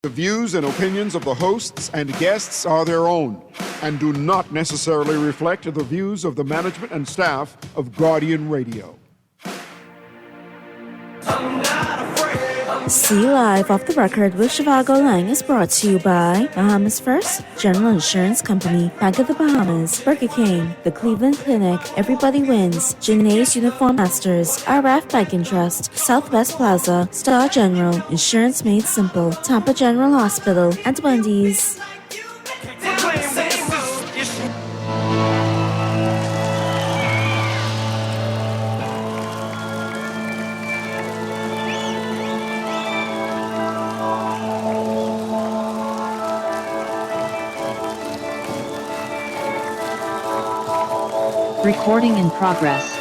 The views and opinions of the hosts and guests are their own and do not necessarily reflect the views of the management and staff of Guardian Radio. See Live Off the Record with Zhivargo Laing is brought to you by Bahamas First General Insurance Company, Bank of the Bahamas, Burger King, the Cleveland Clinic, Everybody Wins, Janae's Uniform Masters, RF Banking Trust, Southwest Plaza, Star General, Insurance Made Simple, Tampa General Hospital, and Wendy's. Recording in progress.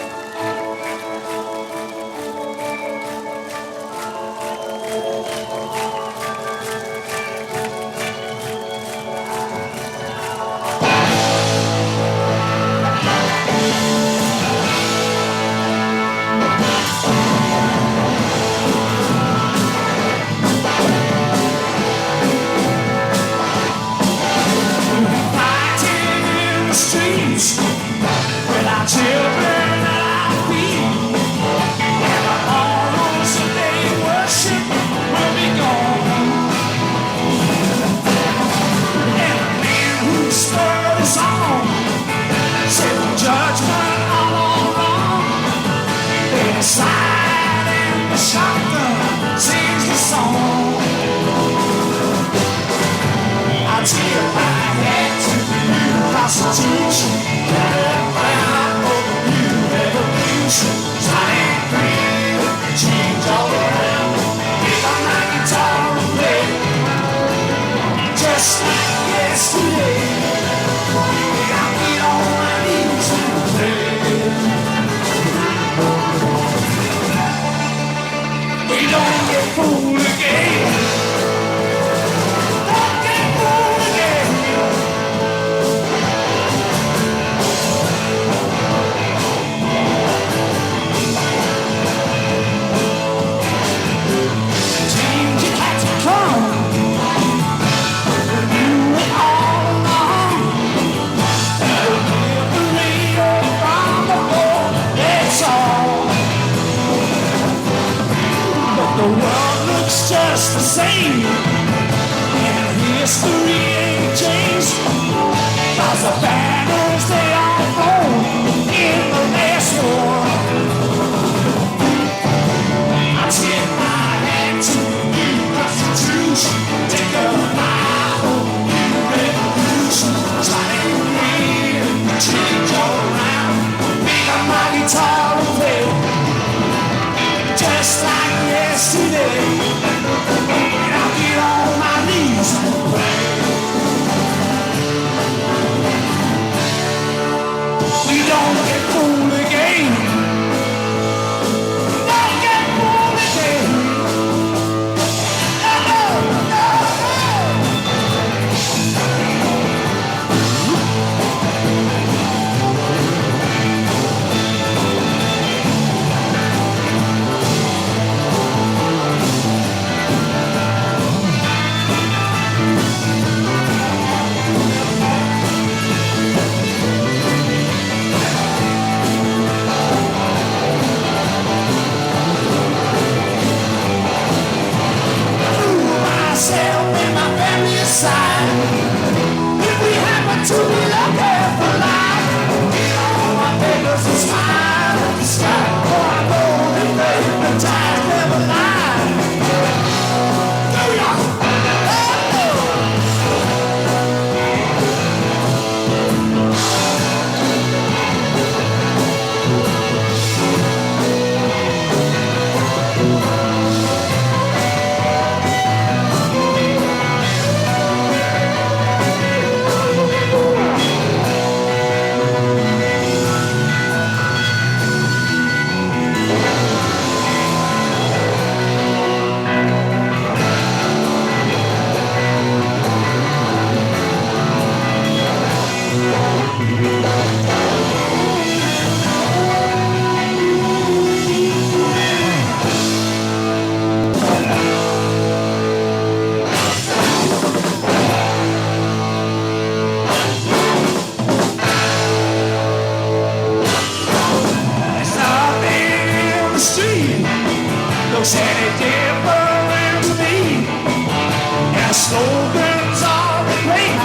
slogans are playing,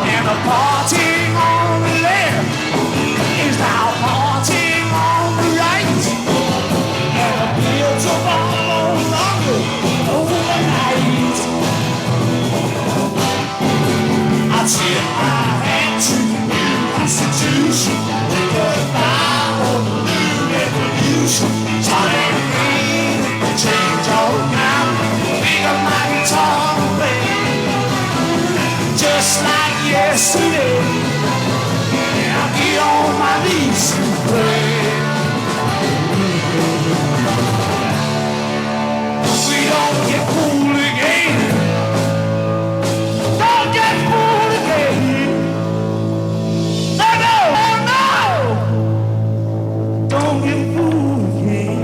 and the parting on the left is now parting on the right, and the fields of all no longer overnight. I tip my hat to the new Constitution, goodbye for the new revolution, starting green, change all now, pick up my guitar and play, just like yesterday. I'll get on my knees and pray. We don't get fooled again. Don't get fooled again. No, no, no, no. Don't get fooled again.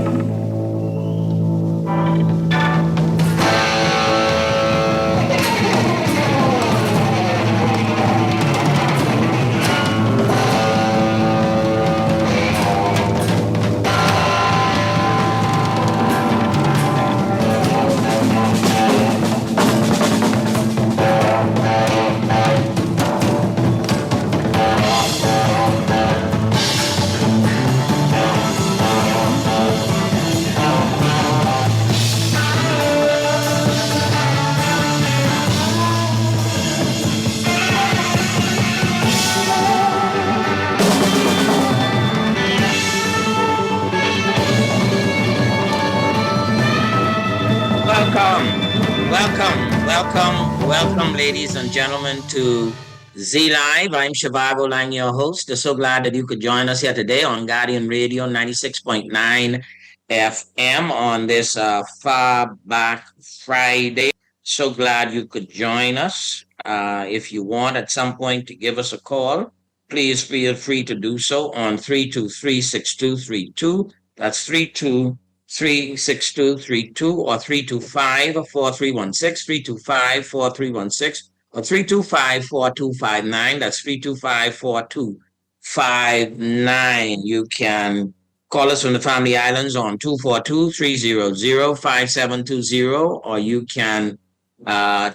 Welcome, ladies and gentlemen, to Z Live. I'm Zhivargo, Laing, your host. We're so glad that you could join us here today on Guardian Radio 96.9 FM on this far back Friday. So glad you could join us. If you want at some point to give us a call, please feel free to do so on 323-6232. That's 323-6232 or 325-4316, 325-4316 or 325-4259. That's 325-4259. You can call us from the Family Islands on 242-300-5720, or you can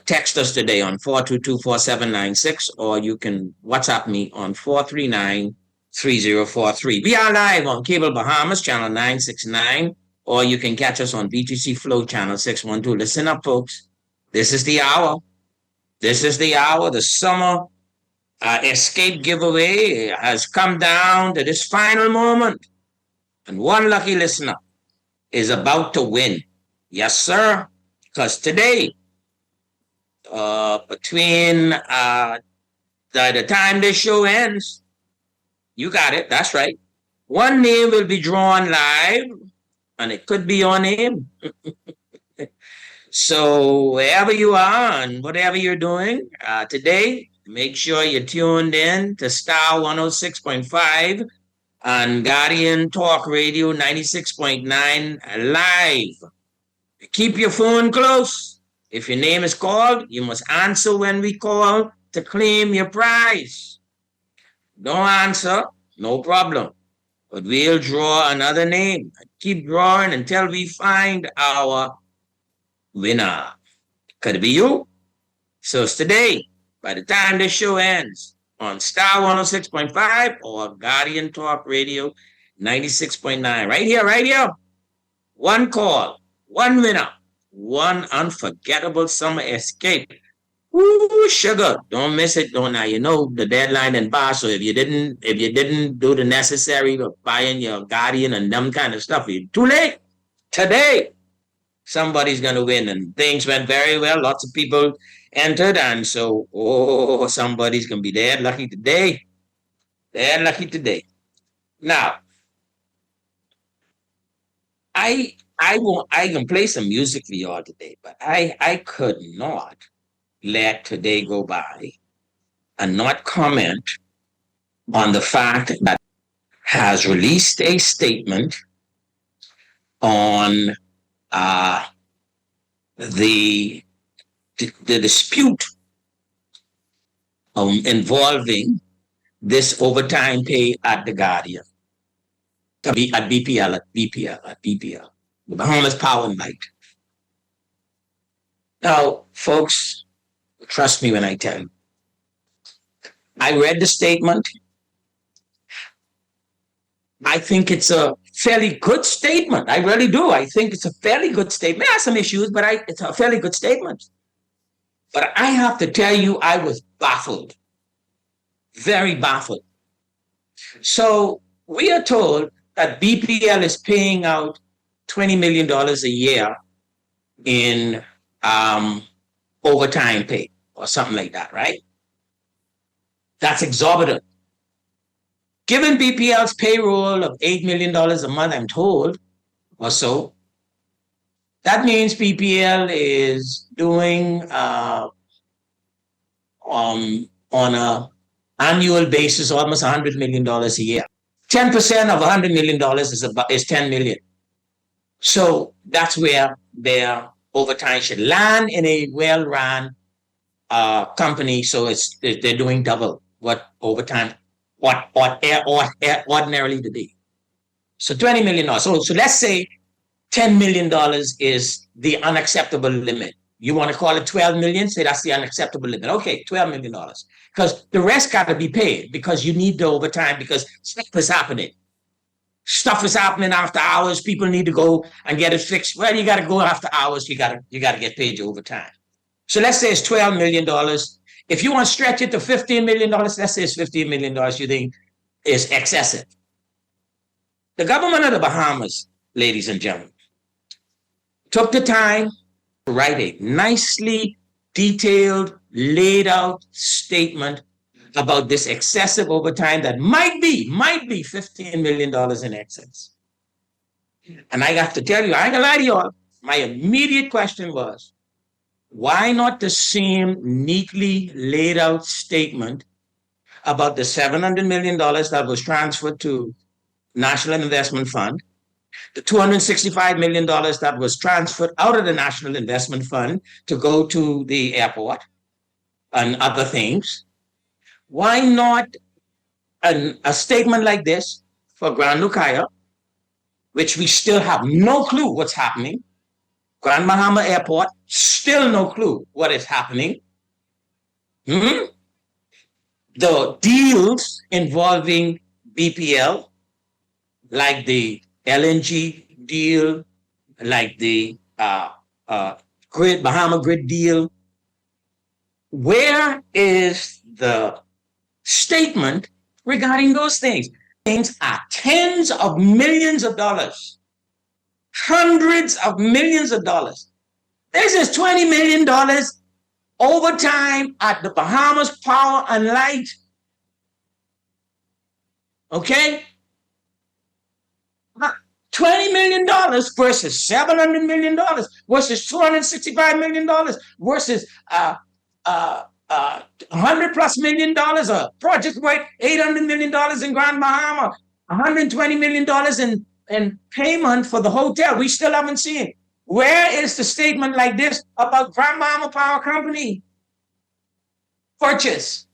text us today on 422-4796, or you can WhatsApp me on 439-3043. We are live on Cable Bahamas, channel 969, or you can catch us on BTC Flow, channel 612. Listen up, folks. This is the hour. This is the hour. The summer escape giveaway has come down to this final moment. And one lucky listener is about to win. Yes, sir. Because today, between the time this show ends, you got it, that's right, one name will be drawn live, and it could be your name. So wherever you are and whatever you're doing today, make sure you're tuned in to Star 106.5 and Guardian Talk Radio 96.9 live. Keep your phone close. If your name is called, you must answer when we call to claim your prize. Don't answer, no problem. But we'll draw another name. Keep drawing until we find our winner. Could it be you? So it's today, by the time this show ends, on Star 106.5 or Guardian Talk Radio 96.9. Right here. One call, one winner, one unforgettable summer escape. Woo, sugar. Don't miss it. Don't now. You know the deadline and pass. So if you didn't do the necessary of buying your Guardian and them kind of stuff, you're too late. Today, somebody's gonna win. And things went very well. Lots of people entered, and so somebody's gonna be there lucky today. They're lucky today. Now, I can play some music for y'all today, but I could not let today go by and not comment on the fact that has released a statement on the dispute involving this overtime pay at the Guardian, at BPL, the Bahamas Power and Light. Now, folks, trust me when I tell you, I read the statement. I think it's a fairly good statement. I really do. I think it's a fairly good statement. There are some issues, but it's a fairly good statement. But I have to tell you, I was baffled, very baffled. So we are told that BPL is paying out $20 million a year in overtime pay or something like that, right? That's exorbitant. Given BPL's payroll of $8 million a month, I'm told, or so, that means BPL is doing on an annual basis almost $100 million a year. 10% of $100 million is 10 million. So that's where their overtime should land in a well-run company. So they're doing double what overtime what ordinarily to be. So $20 million. So let's say $10 million is the unacceptable limit. You want to call it 12 million? Say that's the unacceptable limit. Okay, $12 million. Because the rest got to be paid because you need the overtime because stuff is happening. Stuff is happening after hours. People need to go and get it fixed. Well, you got to go after hours. You got to get paid your overtime. So let's say it's $12 million. If you want to stretch it to $15 million, let's say it's $15 million you think is excessive. The government of the Bahamas, ladies and gentlemen, took the time to write a nicely detailed, laid out statement about this excessive overtime that might be $15 million in excess. And I have to tell you, I ain't gonna lie to y'all, my immediate question was, why not the same neatly laid out statement about the $700 million that was transferred to National Investment Fund, the $265 million that was transferred out of the National Investment Fund to go to the airport and other things? Why not a statement like this for Grand Lucaya, which we still have no clue what's happening? Grand Bahama Airport, still no clue what is happening. The deals involving BPL, like the LNG deal, like the Bahama Grid deal, where is the statement regarding those things? Things are tens of millions of dollars, hundreds of millions of dollars. This is $20 million overtime at the Bahamas Power and Light. Okay? $20 million versus $700 million versus $265 million versus $100 plus million, a project worth $800 million in Grand Bahama, $120 million in payment for the hotel. We still haven't seen it. Where is the statement like this about Grand Bahama Power Company purchase?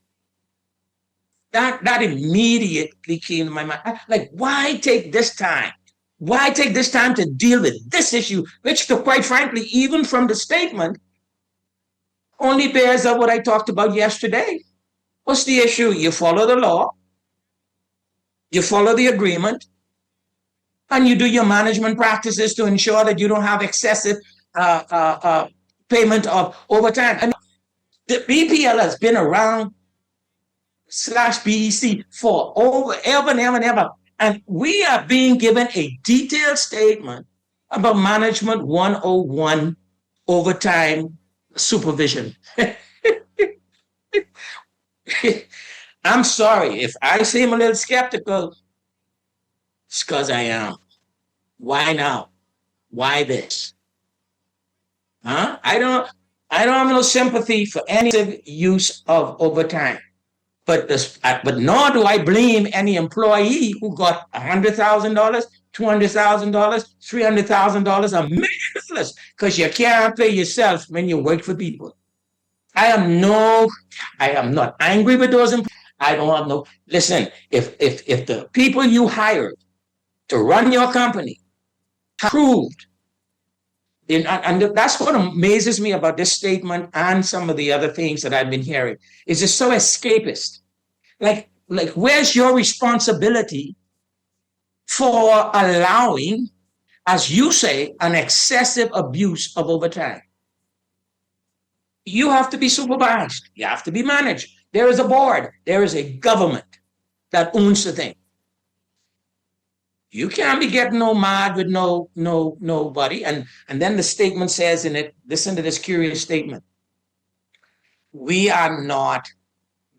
That immediately came to my mind. Like, why take this time? Why take this time to deal with this issue, which, quite frankly, even from the statement, only bears up what I talked about yesterday. What's the issue? You follow the law, you follow the agreement, and you do your management practices to ensure that you don't have excessive payment of overtime. I mean, the BPL has been around /BEC for ever and ever. And we are being given a detailed statement about Management 101 overtime supervision. I'm sorry if I seem a little skeptical. It's because I am. Why now? Why this? Huh? I don't have no sympathy for any use of overtime. But nor do I blame any employee who got $100,000, $200,000, $300,000, $1 million, because you can't pay yourself when you work for people. I am not angry with those employees. I don't have no. Listen, if the people you hired to run your company proved And that's what amazes me about this statement and some of the other things that I've been hearing. Is it's so escapist. Like, where's your responsibility for allowing, as you say, an excessive abuse of overtime? You have to be supervised. You have to be managed. There is a board. There is a government that owns the thing. You can't be getting no mad with nobody. And then the statement says in it, listen to this curious statement. We are not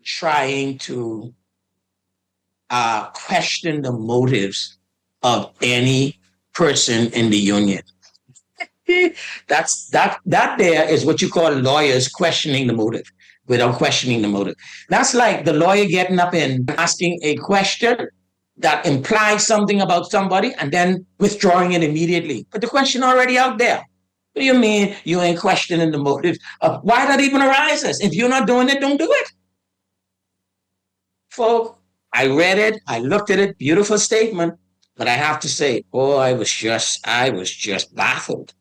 trying to question the motives of any person in the union. That there is what you call lawyers questioning the motive without questioning the motive. That's like the lawyer getting up and asking a question that implies something about somebody and then withdrawing it immediately. But the question already out there. What do you mean you ain't questioning the motive of why that even arises? If you're not doing it, don't do it. Folks, I read it, I looked at it, beautiful statement, but I have to say, I was just baffled.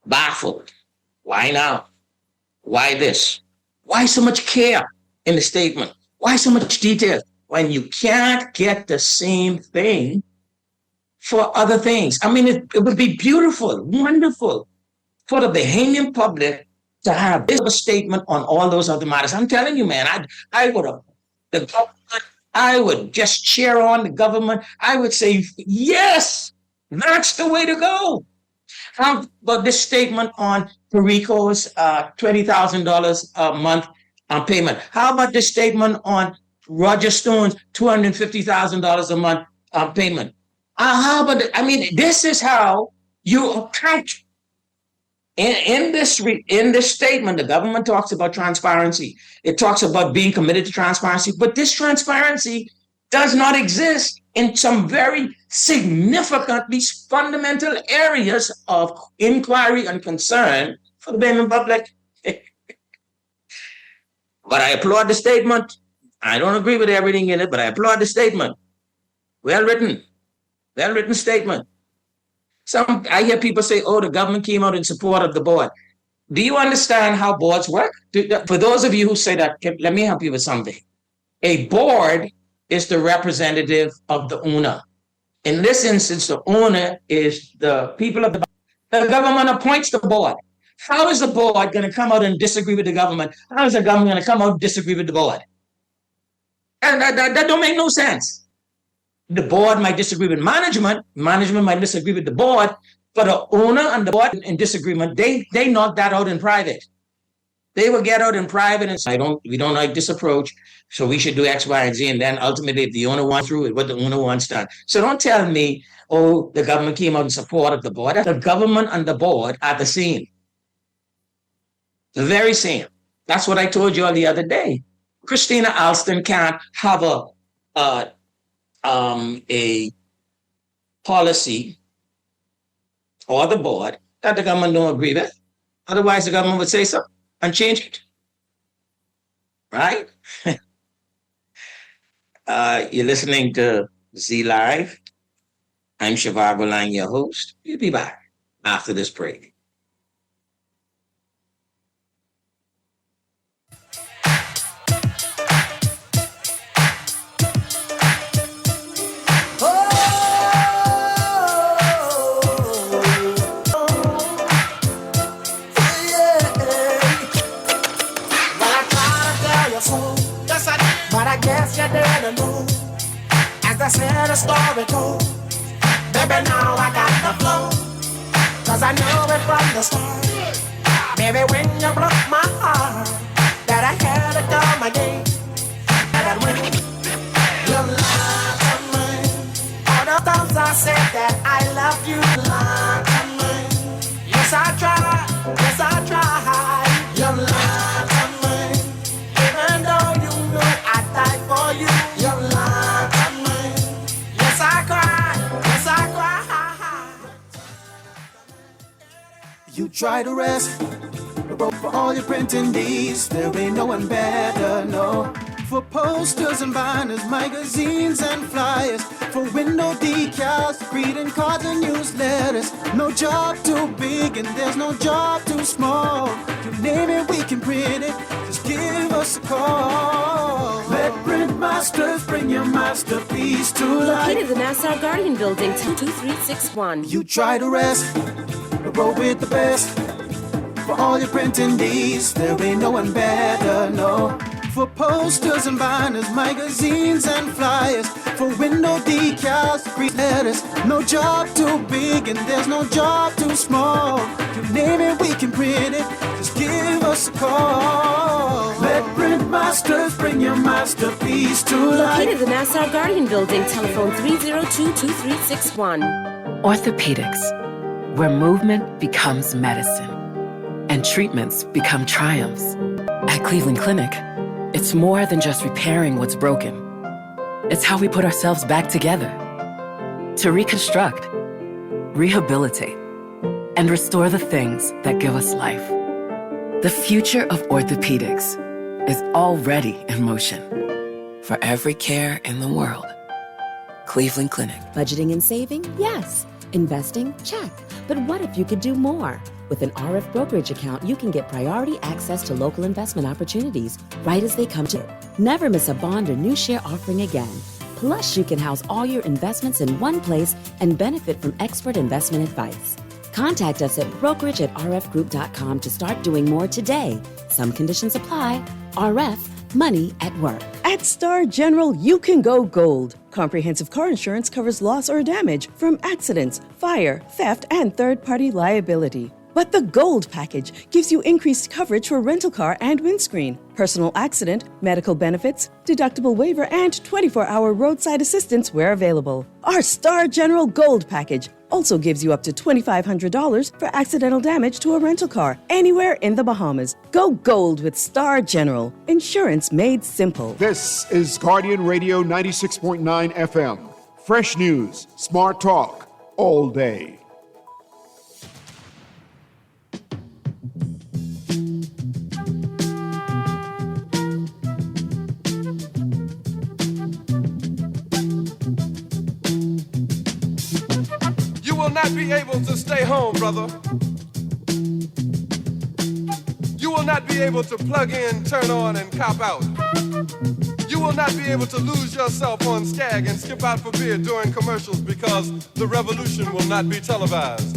Baffled. Why now? Why this? Why so much care in the statement? Why so much detail when you can't get the same thing for other things? I mean, it would be beautiful, wonderful for the Bahamian public to have this statement on all those other matters. I'm telling you, man, I would have, the government, I would just cheer on the government. I would say, yes, that's the way to go. How about this statement on Perico's $20,000 a month payment? How about this statement on Roger Stone's $250,000 a month payment? How about I mean, this is how you account. In this statement, the government talks about transparency. It talks about being committed to transparency, but this transparency does not exist in some very significantly fundamental areas of inquiry and concern for the Bahamian public. But I applaud the statement. I don't agree with everything in it, but I applaud the statement. Well written statement. I hear people say, the government came out in support of the board. Do you understand how boards work? For those of you who say that, let me help you with something. A board is the representative of the owner. In this instance, the owner is the people of the government appoints the board. How is the board going to come out and disagree with the government? How is the government going to come out and disagree with the board? And that don't make no sense. The board might disagree with management might disagree with the board, but the owner and the board in disagreement, they knock that out in private. They will get out in private and say, we don't like this approach, so we should do X, Y, and Z. And then ultimately, if the owner wants through it, what the owner wants done. So don't tell me, the government came out in support of the board. The government and the board are the same. The very same. That's what I told you all the other day. Christina Alston can't have a policy or the board that the government don't agree with. Otherwise, the government would say so and change it. Right? You're listening to Z Live. I'm Zhivargo Laing, your host. We'll be back after this break. As I said, a story told. Baby, now I got the flow. Cause I knew it from the start. Baby, when you broke my heart, that I had to come again. That when you lied to me, all the times I said that I love you, lied to me. Yes, I tried. You lied to me. Even though you knew I died for you, you lied to me. Yes, I cried. You try to rest, but for all your printing needs, there ain't no one better, no. For posters and banners, magazines and flyers, for window decals, greeting cards and newsletters. No job too big and there's no job too small. You name it, we can print it. Just give us a call. Let Print Masters bring your masterpiece to life. Located in the Nassau Guardian Building, 2361. You try to rest, but roll with the best. For all your printing needs, there ain't no one better, no. For posters and banners, magazines and flyers, for window decals, greet letters. No job too big and there's no job too small. You name it, we can print it. Just give us a call. Let Print Masters bring your masterpiece to life. Located in the Nassau Guardian Building, telephone 302-2361. Orthopedics, where movement becomes medicine and treatments become triumphs. At Cleveland Clinic, it's more than just repairing what's broken. It's how we put ourselves back together to reconstruct, rehabilitate, and restore the things that give us life. The future of orthopedics is already in motion. For every care in the world, Cleveland Clinic. Budgeting and saving? Yes. Investing? Check. But what if you could do more? With an RF brokerage account, you can get priority access to local investment opportunities right as they come to you. Never miss a bond or new share offering again. Plus, you can house all your investments in one place and benefit from expert investment advice. Contact us at brokerage@rfgroup.com to start doing more today. Some conditions apply. RF, money at work. At Star General, you can go gold. Comprehensive car insurance covers loss or damage from accidents, fire, theft, and third-party liability. But the Gold package gives you increased coverage for rental car and windscreen, personal accident, medical benefits, deductible waiver, and 24-hour roadside assistance where available. Our Star General Gold package also gives you up to $2,500 for accidental damage to a rental car anywhere in the Bahamas. Go gold with Star General. Insurance made simple. This is Guardian Radio 96.9 FM. Fresh news, smart talk, all day. You will not be able to stay home, brother. You will not be able to plug in, turn on, and cop out. You will not be able to lose yourself on Skag and skip out for beer during commercials because the revolution will not be televised.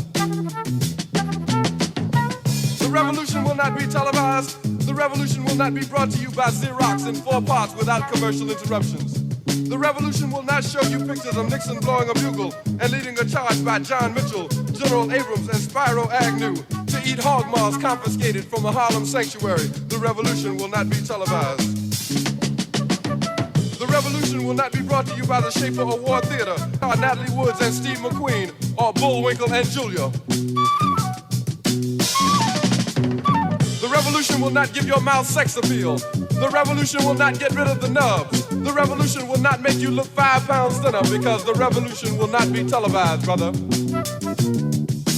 The revolution will not be televised. The revolution will not be brought to you by Xerox in 4 parts without commercial interruptions. The revolution will not show you pictures of Nixon blowing a bugle and leading a charge by John Mitchell, General Abrams, and Spyro Agnew to eat hog maws confiscated from a Harlem sanctuary. The revolution will not be televised. The revolution will not be brought to you by the Schaefer Award Theater, or Natalie Woods and Steve McQueen, or Bullwinkle and Julia. The revolution will not give your mouth sex appeal. The revolution will not get rid of the nubs. The revolution will not make you look 5 pounds thinner because the revolution will not be televised, brother.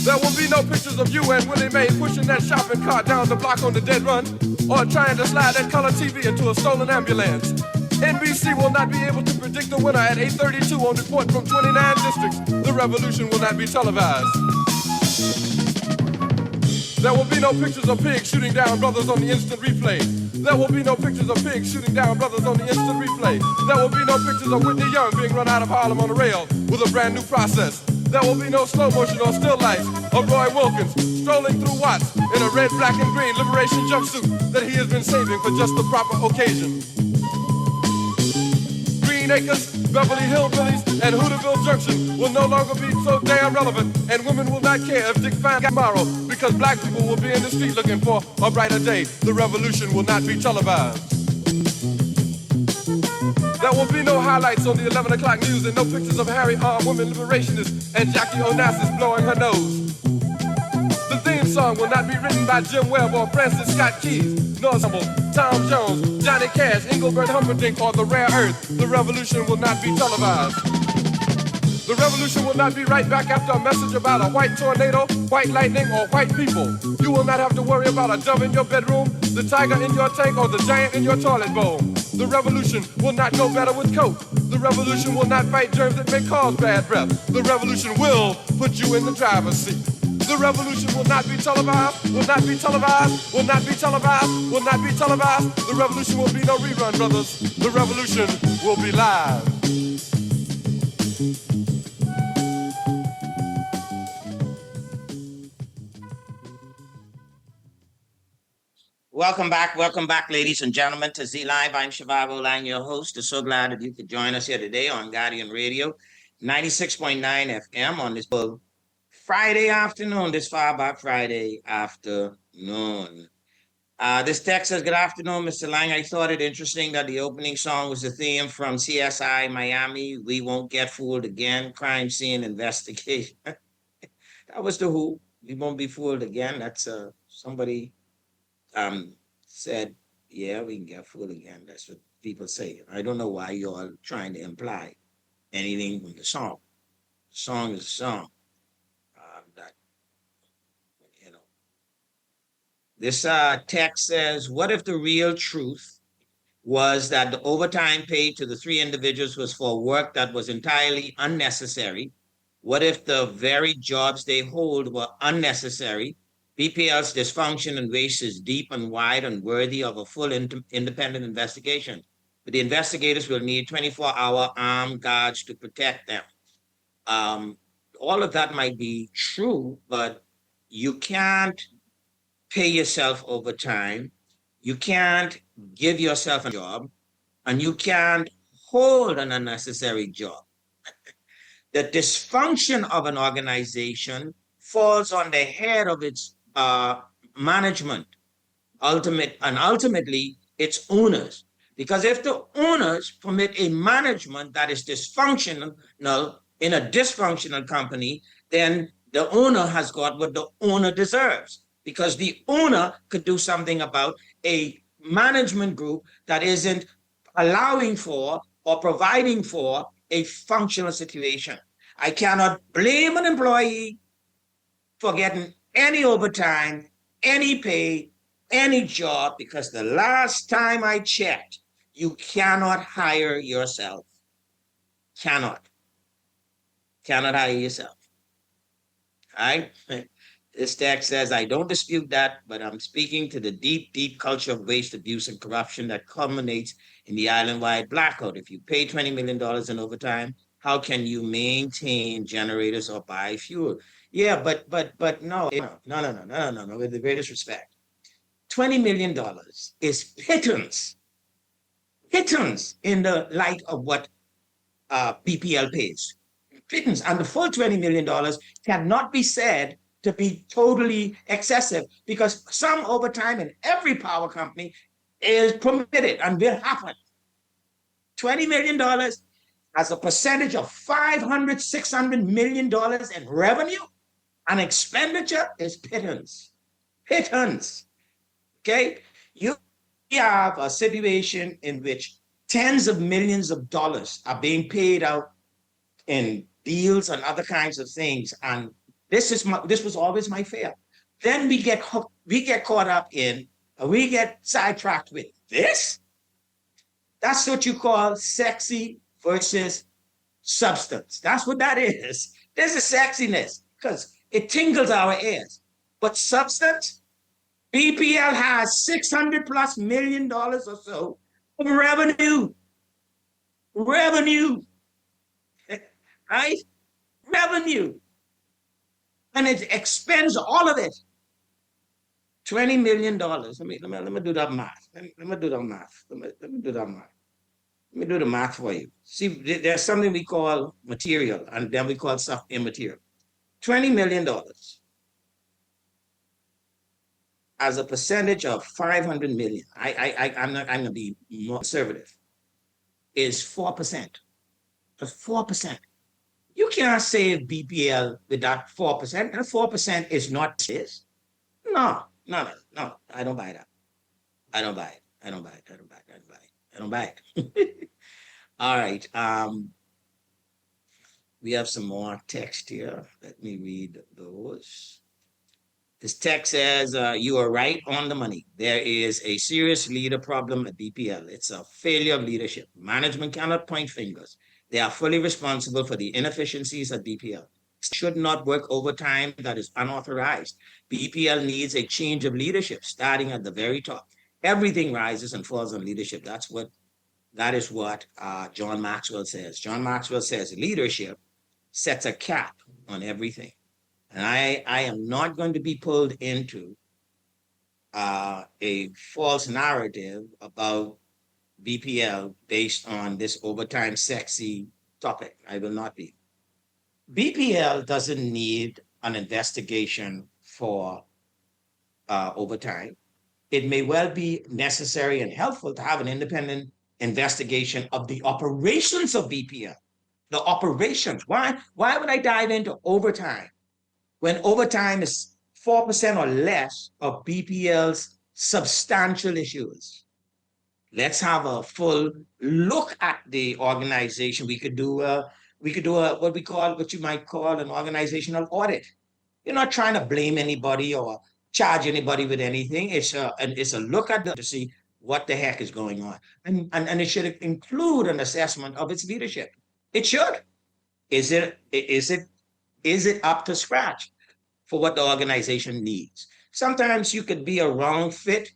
There will be no pictures of you and Willie Mae pushing that shopping cart down the block on the dead run or trying to slide that color TV into a stolen ambulance. NBC will not be able to predict the winner at 8:32 on report from 29 districts. The revolution will not be televised. There will be no pictures of pigs shooting down brothers on the instant replay. There will be no pictures of pigs shooting down brothers on the instant replay. There will be no pictures of Whitney Young being run out of Harlem on a rail with a brand new process. There will be no slow motion or still life of Roy Wilkins strolling through Watts in a red, black, and green liberation jumpsuit that he has been saving for just the proper occasion. Green Acres, Beverly Hillbillies, and Hooterville Junction will no longer be so damn relevant, and women will not care if Dick finds tomorrow because black people will be in the street looking for a brighter day. The revolution will not be televised. There will be no highlights on the 11 o'clock news and no pictures of Harry armed women liberationists and Jackie Onassis blowing her nose. The theme song will not be written by Jim Webb or Francis Scott Keys, nor Tom Jones, Johnny Cash, Engelbert Humperdinck, or The Rare Earth. The revolution will not be televised. The revolution will not be right back after a message about a white tornado, white lightning, or white people. You will not have to worry about a dove in your bedroom, the tiger in your tank or the giant in your toilet bowl. The revolution will not go better with Coke. The revolution will not fight germs that may cause bad breath. The revolution will put you in the driver's seat. The revolution will not be televised, will not be televised, will not be televised, will not be televised. The revolution will be no rerun, brothers. The revolution will be live. Welcome back, ladies and gentlemen, to Z Live. I'm Zhivargo, Laing, your host. I'm so glad that you could join us here today on Guardian Radio, 96.9 FM on this Friday afternoon, this far back Friday afternoon. This text says, good afternoon, Mr. Laing. I thought it interesting that the opening song was a theme from CSI Miami, We Won't Get Fooled Again, Crime Scene Investigation. That was the Who. We won't be fooled again. That's somebody said, yeah, we can get fooled again. That's what people say. I don't know why you're trying to imply anything from the song. The song is a song. This text says, what if the real truth was that the overtime paid to the three individuals was for work that was entirely unnecessary? What if the very jobs they hold were unnecessary? BPL's dysfunction and waste is deep and wide and worthy of a full independent investigation. But the investigators will need 24-hour armed guards to protect them. All of that might be true, but you can't pay yourself overtime. You can't give yourself a job, and you can't hold an unnecessary job. The dysfunction of an organization falls on the head of its management, ultimately its owners. Because if the owners permit a management that is dysfunctional in a dysfunctional company, then the owner has got what the owner deserves. Because the owner could do something about a management group that isn't allowing for or providing for a functional situation. I cannot blame an employee for getting any overtime, any pay, any job, because the last time I checked, you cannot hire yourself. Cannot hire yourself. All right? This text says, I don't dispute that, but I'm speaking to the deep, deep culture of waste, abuse, and corruption that culminates in the island-wide blackout. If you pay $20 million in overtime, how can you maintain generators or buy fuel? Yeah, but no, with the greatest respect. $20 million is pittance in the light of what BPL pays. Pittance, and the full $20 million cannot be said to be totally excessive, because some overtime in every power company is permitted and will happen. $20 million as a percentage of $500, $600 million in revenue and expenditure is pittance. Pittance. Okay? You have a situation in which tens of millions of dollars are being paid out in deals and other kinds of things, and this was always my fear. Then we get caught up in, we get sidetracked with this. That's what you call sexy versus substance. That's what that is. There's a sexiness because it tingles our ears. But substance, BPL has $600+ million or so of revenue. Revenue. Right? Revenue. And it expends all of it. $20 million. Let me do that math. Let me do the math for you. See, there's something we call material, and then we call stuff immaterial. $20 million as a percentage of 500 million. I'm going to be more conservative. Is 4%. That's 4%. You can't save BPL with that 4%. And 4% is not this. No. I don't buy that. I don't buy it. All right. We have some more text here. Let me read those. This text says, you are right on the money. There is a serious leader problem at BPL. It's a failure of leadership. Management cannot point fingers. They are fully responsible for the inefficiencies at BPL. Should not work overtime that is unauthorized. BPL needs a change of leadership, starting at the very top. Everything rises and falls on leadership. That is what John Maxwell says. John Maxwell says leadership sets a cap on everything. And I am not going to be pulled into a false narrative about BPL based on this overtime sexy topic. I will not be. BPL doesn't need an investigation for overtime. It may well be necessary and helpful to have an independent investigation of the operations of BPL. The operations. Why would I dive into overtime when overtime is 4% or less of BPL's substantial issues? Let's have a full look at the organization. We could do what you might call an organizational audit. You're not trying to blame anybody or charge anybody with anything. It's a look at to see what the heck is going on, and it should include an assessment of its leadership. It should. Is it up to scratch for what the organization needs? Sometimes you could be a wrong fit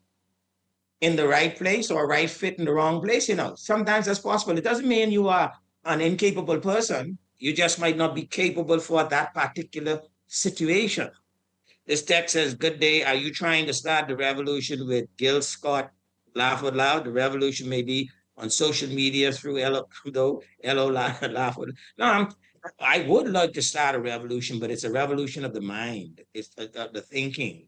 in the right place or a right fit in the wrong place. Sometimes that's possible. It doesn't mean you are an incapable person. You just might not be capable for that particular situation. This text says, good day. Are you trying to start the revolution with Gil Scott? Laugh out loud. The revolution may be on social media through LO laugh out. No, I would like to start a revolution, but it's a revolution of the mind. It's the thinking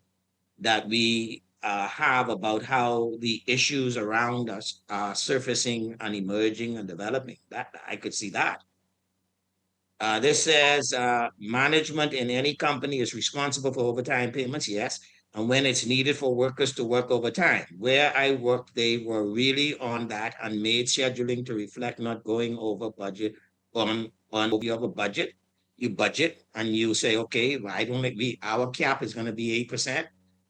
that we have about how the issues around us are surfacing and emerging and developing. That I could see that. This says management in any company is responsible for overtime payments, yes, and when it's needed for workers to work overtime. Where I worked, they were really on that and made scheduling to reflect not going over budget on you have a budget, you budget and you say, okay, why don't our cap is going to be 8%.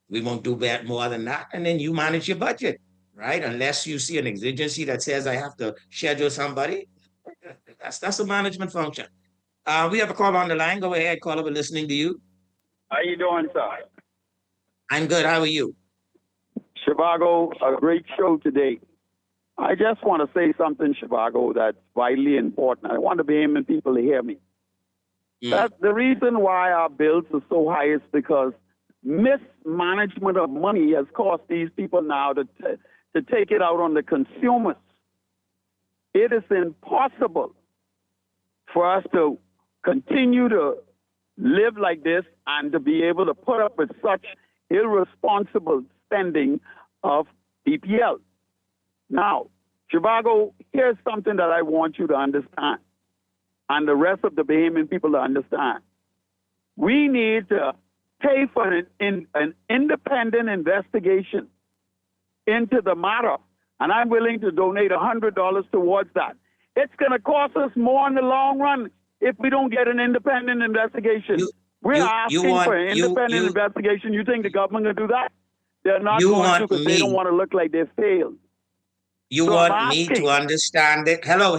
We won't do that more than that. And then you manage your budget, right? Unless you see an exigency that says I have to schedule somebody. That's a management function. We have a call on the line. Go ahead, caller. We're listening to you. How you doing, sir? I'm good. How are you? Zhivargo, a great show today. I just want to say something, Zhivargo, that's vitally important. I want the Bahamian people to hear me. That's the reason why our bills are so high is because mismanagement of money has caused these people now to take it out on the consumers. It is impossible for us to continue to live like this and to be able to put up with such irresponsible spending of BPL. Now, Zhivargo, here's something that I want you to understand and the rest of the Bahamian people to understand. We need to pay for an independent investigation into the matter, and I'm willing to donate $100 towards that. It's going to cost us more in the long run if we don't get an independent investigation. We're asking for an independent investigation. You think the government will do that? They're not going to because they don't want to look like they failed. You want me to understand it? Hello,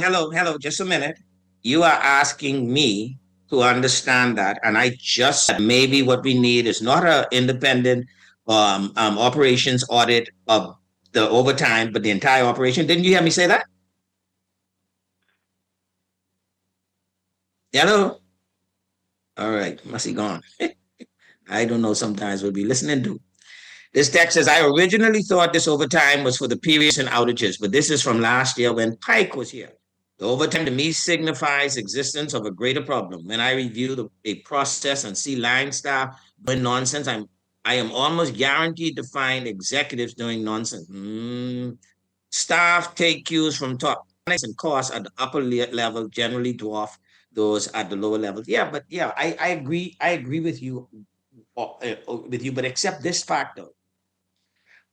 just a minute. You are asking me to understand that, and I just said maybe what we need is not an independent operations audit of the overtime, but the entire operation. Didn't you hear me say that? Hello? All right, must be gone. I don't know sometimes what we listening to. This text says, I originally thought this overtime was for the periods and outages, but this is from last year when Pike was here. The overtime to me signifies existence of a greater problem. When I review a process and see line staff doing nonsense, I am almost guaranteed to find executives doing nonsense. Staff take cues from top, and costs at the upper level generally dwarf those at the lower levels. Yeah, but yeah, I agree. I agree with you, but except this factor.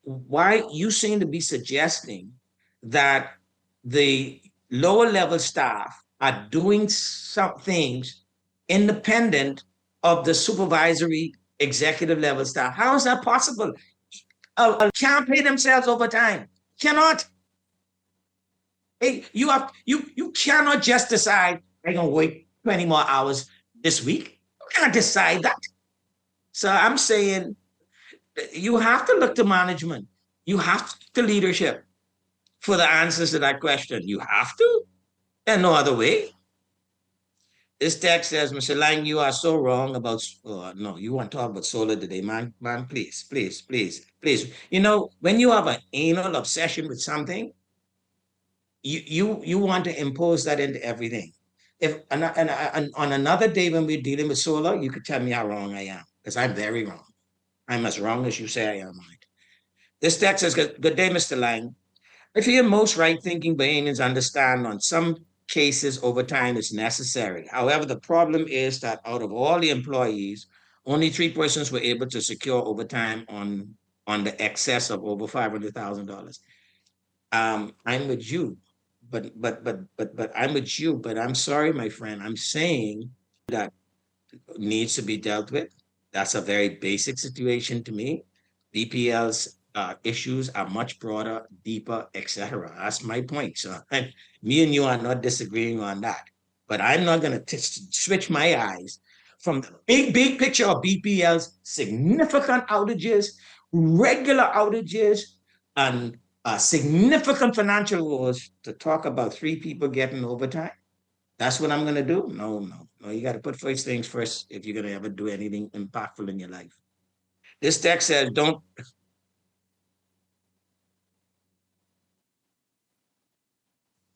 Why you seem to be suggesting that the lower level staff are doing some things independent of the supervisory executive level staff. How is that possible? Can't pay themselves overtime. Cannot. Hey, you cannot just decide I'm gonna work 20 more hours this week. You can't decide that. So I'm saying you have to look to management. You have to leadership for the answers to that question. You have to. There's no other way. This text says, Mr. Lang, you are so wrong about, no, you want to talk about solar today, man, please, please, please, please. You know, when you have an anal obsession with something, you want to impose that into everything. If and on another day when we're dealing with solar, you could tell me how wrong I am, because I'm very wrong. I'm as wrong as you say I am. This text says, good day, Mr. Lang. I feel most right-thinking Bahamians understand on some cases overtime is necessary. However, the problem is that out of all the employees, only 3 persons were able to secure overtime on the excess of over $500,000. I'm with you, but I'm with you, but I'm sorry, my friend. I'm saying that needs to be dealt with. That's a very basic situation to me. BPL's issues are much broader, deeper, etc. That's my point. So me and you are not disagreeing on that. But I'm not going to switch my eyes from the big picture of BPL's significant outages, regular outages, and significant financial woes to talk about 3 people getting overtime. That's what I'm going to do? No. You got to put first things first if you're going to ever do anything impactful in your life. This text says, don't.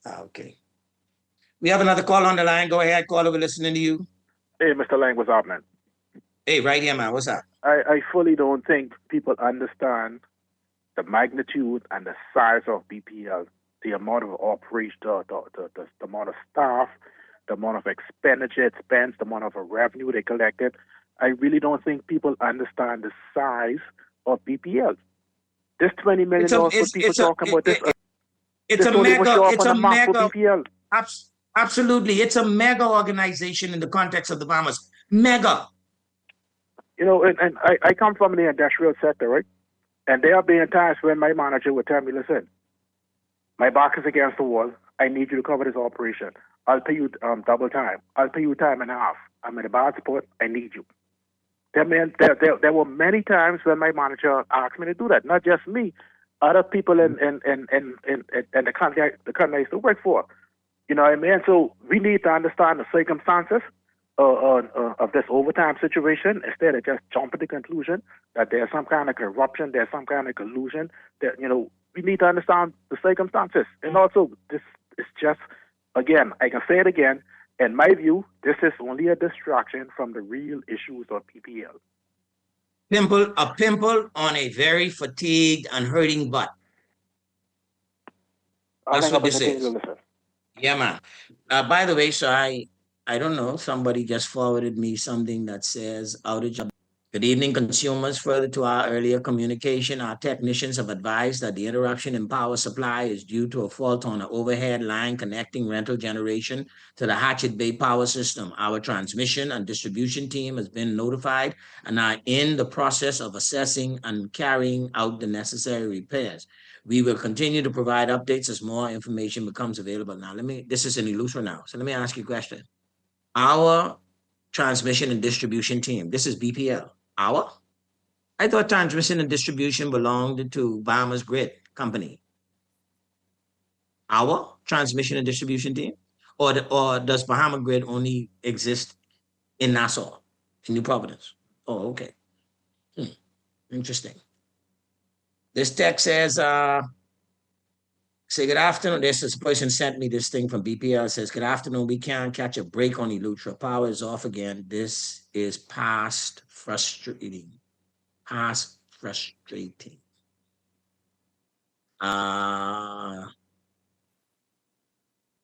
Okay. We have another call on the line. Go ahead, caller. We're listening to you. Hey, Mr. Lang, what's up, man? Hey, right here, man. What's up? I fully don't think people understand the magnitude and the size of BPL, the amount of operation, the amount of staff, the amount of expenditure it spends, the amount of revenue they collected. I really don't think people understand the size of BPL. This $20 million for people talking about this. It's a mega. Absolutely. It's a mega organization in the context of the Bahamas. Mega. You know, and I come from the industrial sector, right? And there have been times when my manager would tell me, listen, my back is against the wall. I need you to cover this operation. I'll pay you double time. I'll pay you time and a half. I'm in a bad spot. I need you. There were many times when my manager asked me to do that. Not just me, other people in the country I used to work for. You know what I mean? So we need to understand the circumstances of this overtime situation instead of just jumping to the conclusion that there's some kind of corruption, there's some kind of collusion. That, you know, we need to understand the circumstances. And also, this is just, again, I can say it again, in my view, this is only a distraction from the real issues of PPL. A pimple on a very fatigued and hurting butt. That's what this is. Yeah, man. By the way, so I don't know, somebody just forwarded me something that says outage. Good evening, consumers. Further to our earlier communication, our technicians have advised that the interruption in power supply is due to a fault on an overhead line connecting rental generation to the Hatchet Bay power system. Our transmission and distribution team has been notified and are in the process of assessing and carrying out the necessary repairs. We will continue to provide updates as more information becomes available. Now, this is an illusion now. So let me ask you a question. Our transmission and distribution team, this is BPL. I thought transmission and distribution belonged to Bahamas Grid Company. Our transmission and distribution team? Or does Bahama Grid only exist in Nassau, in New Providence? Oh, okay. Interesting. This text says, say good afternoon. This person sent me this thing from BPL. It says, good afternoon. We can't catch a break on Elutra. Power is off again. This is past frustrating.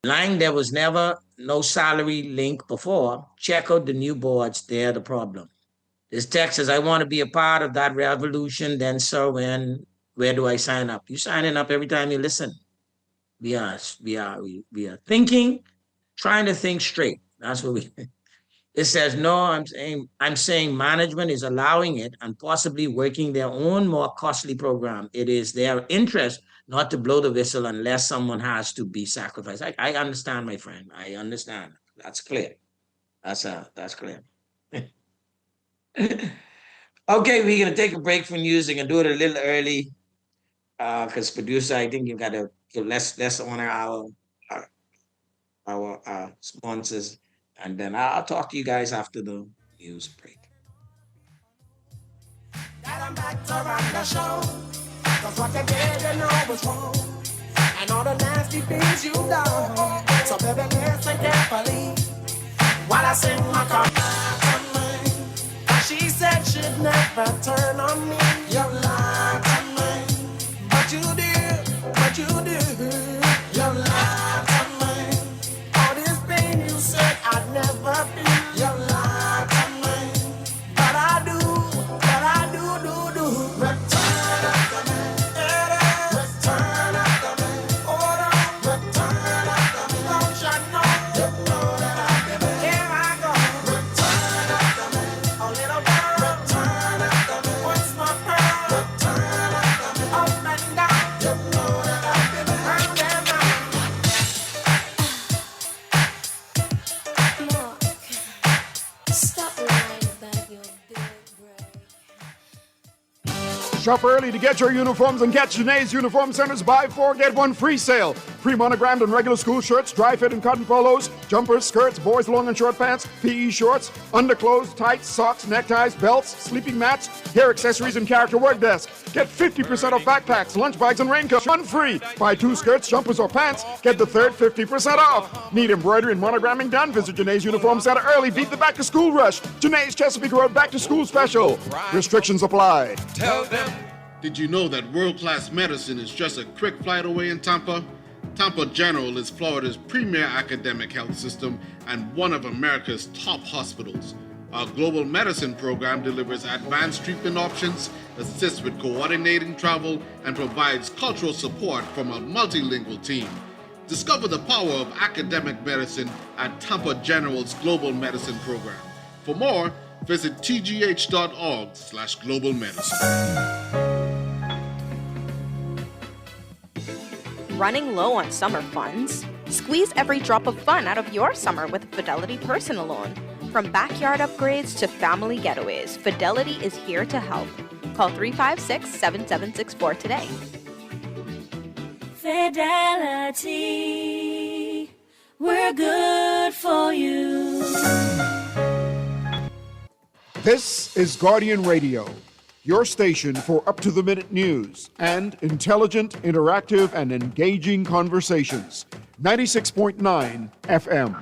Laing, there was never no salary link before. Check out the new boards. They're the problem. This text says, I want to be a part of that revolution. Then, sir, where do I sign up? You signing up every time you listen. We are thinking, trying to think straight. That's what It says, no, I'm saying management is allowing it and possibly working their own more costly program. It is their interest not to blow the whistle unless someone has to be sacrificed. I understand, my friend. I understand. That's clear. That's clear. Okay, we're gonna take a break from music and do it a little early. Because producer, I think you gotta let's honor our sponsors, and then I'll talk to you guys after the news break. That I'm back to run the show. Cause what you did, you know was wrong. And all the nasty things you done. So baby, listen carefully while I sing my command. She said she'd never turn on me. You lied to me. But you did. You lied to me. All this pain you said I'd never feel. You lied to me. But I do. Return after me. Return after me. Hold on. Return after me. Don't you know? You know that I give it. Here I go. Return after me. A little girl. Return after me. What's my pearl? Return after me. Up and down. You know that I give it. Round and round. Mark, stop lying about your big break. Shop early to get your uniforms and catch Janae's Uniform Center's buy 4 get 1 free sale. Free monogrammed and regular school shirts, dry fit and cotton polos, jumpers, skirts, boys long and short pants, PE shorts, underclothes, tights, socks, neckties, belts, sleeping mats, hair accessories, and character work desk. Get 50% off backpacks, lunch bags, and raincoats. Run free. Buy 2 skirts, jumpers, or pants. Get the third 50% off. Need embroidery and monogramming done? Visit Janae's Uniform Center early. Beat the back to school rush. Janae's Chesapeake Road back to school special. Restrictions apply. Tell them. Did you know that world-class medicine is just a quick flight away in Tampa? Tampa General is Florida's premier academic health system and one of America's top hospitals. Our global medicine program delivers advanced treatment options, assists with coordinating travel, and provides cultural support from a multilingual team. Discover the power of academic medicine at Tampa General's Global Medicine Program. For more, visit tgh.org/global medicine. Running low on summer funds? Squeeze every drop of fun out of your summer with a Fidelity personal loan. From backyard upgrades to family getaways, Fidelity is here to help. Call 356-7764 today. Fidelity, we're good for you. This is Guardian Radio, your station for up-to-the-minute news and intelligent, interactive, and engaging conversations. 96.9 FM.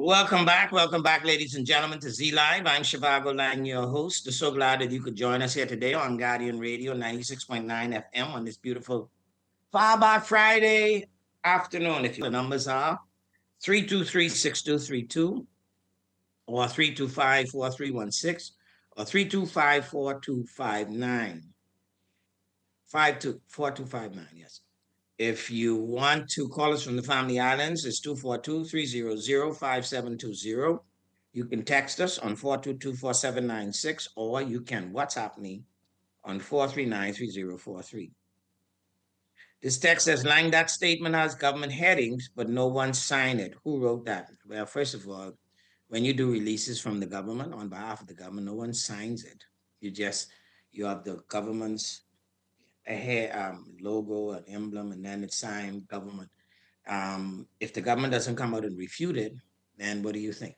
Welcome back, ladies and gentlemen, to Z Live. I'm Zhivargo Laing, your host. So glad that you could join us here today on Guardian Radio 96.9 FM on this beautiful Far Back Friday afternoon. If the numbers are 323-6232 or 325-4316 or 325-4259. 4259, yes. If you want to call us from the Family Islands, it's 242-300-5720. You can text us on 422-4796, or you can WhatsApp me on 439-3043. This text says, Lang, that statement has government headings, but no one signed it. Who wrote that? Well, first of all, when you do releases from the government on behalf of the government, no one signs it. You have the government's logo, an emblem, and then it's signed government. If the government doesn't come out and refute it, then what do you think?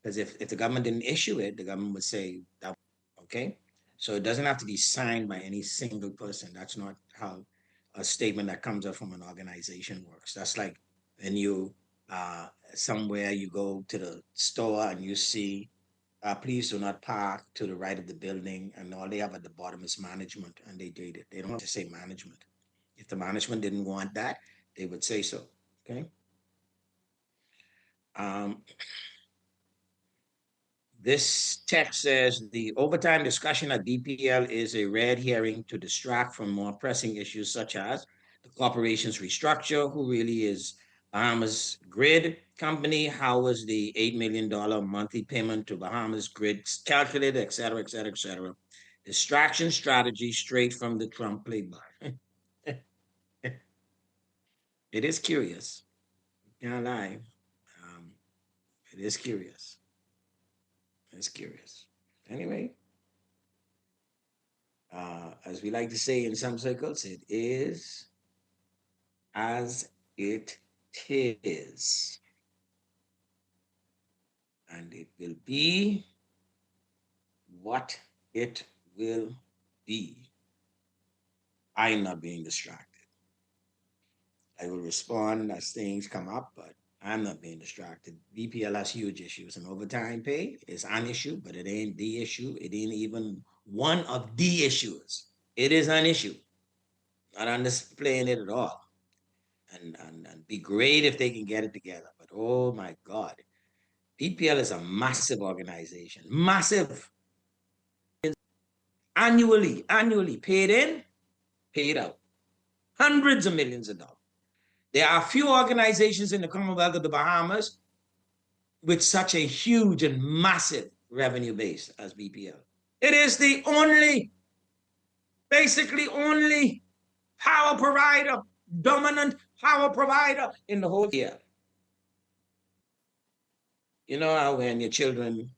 Because if the government didn't issue it, the government would say that, okay? So it doesn't have to be signed by any single person. That's not how a statement that comes up from an organization works. That's like when you, somewhere you go to the store and you see, please do not park to the right of the building, and all they have at the bottom is management, and they date it. They don't have to say management. If the management didn't want that, they would say so, okay? This text says, the overtime discussion at BPL is a red herring to distract from more pressing issues such as the corporation's restructure, who really is Bahamas Grid Company, how was the $8 million monthly payment to Bahamas Grid calculated, et cetera, et cetera, et cetera. Distraction strategy straight from the Trump playbook. It is curious. Can't lie. It is curious. It's curious. Anyway, as we like to say in some circles, it is as it is. And it will be what it will be. I'm not being distracted. I will respond as things come up, but I'm not being distracted. BPL has huge issues, and overtime pay is an issue, but it ain't the issue. It ain't even one of the issues. It is an issue. Not underplaying it at all. And be great if they can get it together. But oh my God, BPL is a massive organization. Massive. Annually, paid in, paid out. Hundreds of millions of dollars. There are few organizations in the Commonwealth of the Bahamas with such a huge and massive revenue base as BPL. It is the only, basically only power provider, dominant power provider in the whole year. You know how when your children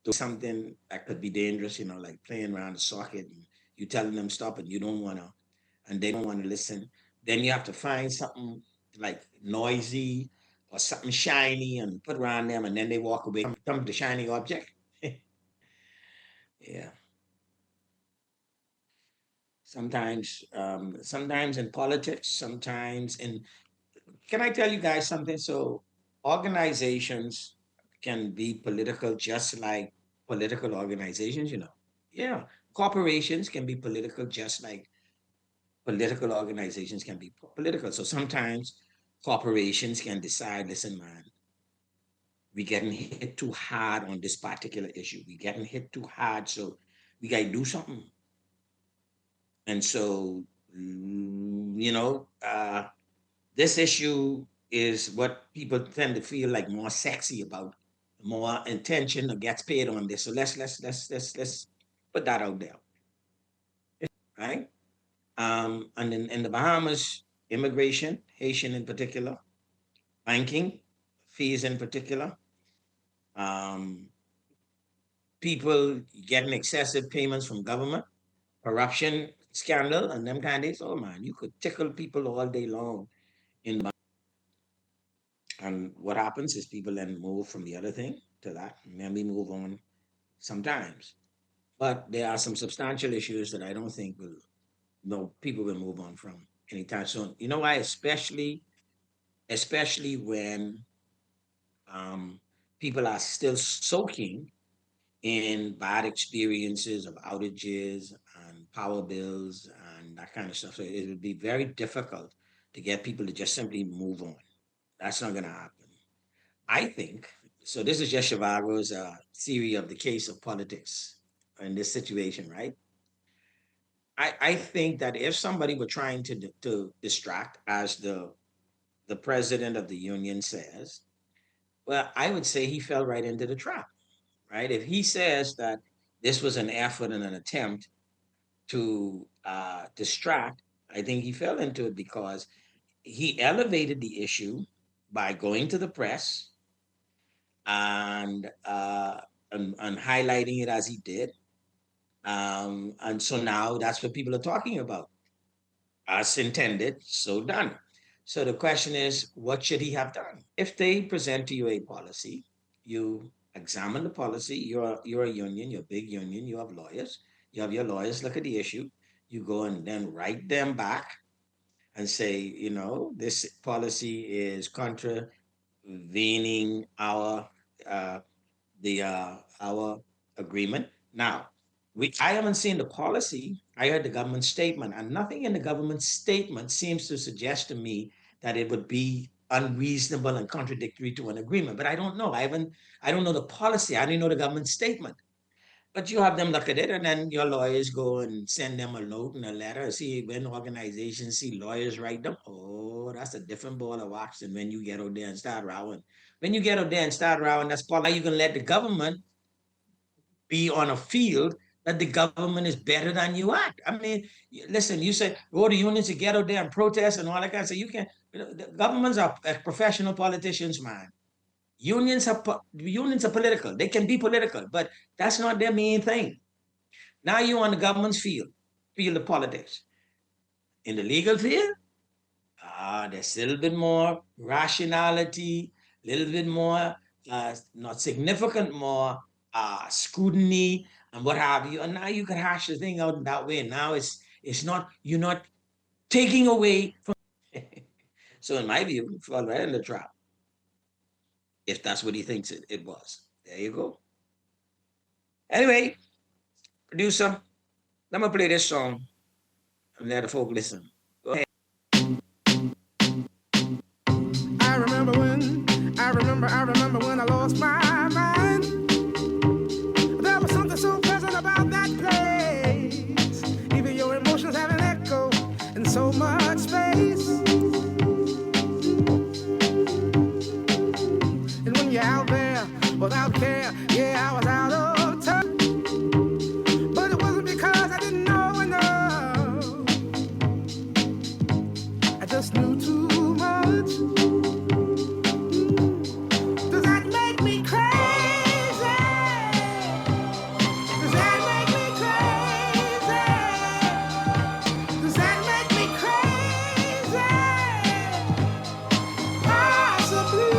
do something that could be dangerous, you know, like playing around the socket, and you telling them stop and you don't want to, and they don't want to listen, then you have to find something like noisy or something shiny and put around them, and then they walk away from the shiny object. Yeah. Sometimes in politics, sometimes in, can I tell you guys something? So organizations can be political just like political organizations, you know. Yeah. Corporations can be political just like political organizations can be political. So sometimes corporations can decide, listen, man, we're getting hit too hard on this particular issue. We're getting hit too hard, so we got to do something. And so, you know, this issue is what people tend to feel like more sexy about, more attention that gets paid on this. So let's put that out there, right? And in the Bahamas, immigration, Haitian in particular, banking, fees in particular, people getting excessive payments from government, corruption scandal, and them kind of things. Oh man, you could tickle people all day long in the, and what happens is people then move from the other thing to that, and then we move on sometimes. But there are some substantial issues that I don't think people will move on from anytime soon. You know why? Especially when People are still soaking in bad experiences of outages and power bills and that kind of stuff. So it would be very difficult to get people to just simply move on. That's not going to happen. I think so. This is just Zhivargo's theory of the case of politics in this situation, right? I think that if somebody were trying to distract, as the president of the union says, well, I would say he fell right into the trap, right? If he says that this was an effort and an attempt to distract, I think he fell into it because he elevated the issue by going to the press and and highlighting it as he did. And so now that's what people are talking about. As intended, so done. So the question is, what should he have done? If they present to you a policy, you examine the policy. You're a union, you're a big union, you have lawyers. You have your lawyers look at the issue. You go and then write them back and say, this policy is contravening uh, our agreement. Now, I haven't seen the policy. I heard the government statement, and nothing in the government statement seems to suggest to me that it would be unreasonable and contradictory to an agreement. But I don't know. I don't know the policy. I didn't know the government statement. But you have them look at it, and then your lawyers go and send them a note and a letter. See, when organizations see lawyers write them, oh, that's a different ball of wax than when you get out there and start rowing. When you get out there and start rowing, that's policy. You can let the government be on a field that the government is better than you at. I mean, listen, you say, go to unions to get out there and protest and all that kind of stuff. You can't, the governments are professional politicians, man. Unions are political. They can be political, but that's not their main thing. Now you're on the government's field of politics. In the legal field, there's a little bit more rationality, a little bit more, not significant more scrutiny and what have you. And now you can hash the thing out in that way. Now it's not, you're not taking away from. So in my view, fall right in the trap. If that's what he thinks it was. There you go. Anyway, producer, let me play this song and let the folk listen. Go ahead. I remember when I lost my mind. There was something so pleasant about that place. Even your emotions have an echo in so much space. And when you're out there without care, yeah, I was out of touch. But it wasn't because I didn't know enough. I just knew too much. Does that make me crazy? Does that make me crazy? Does that make me crazy? Possibly.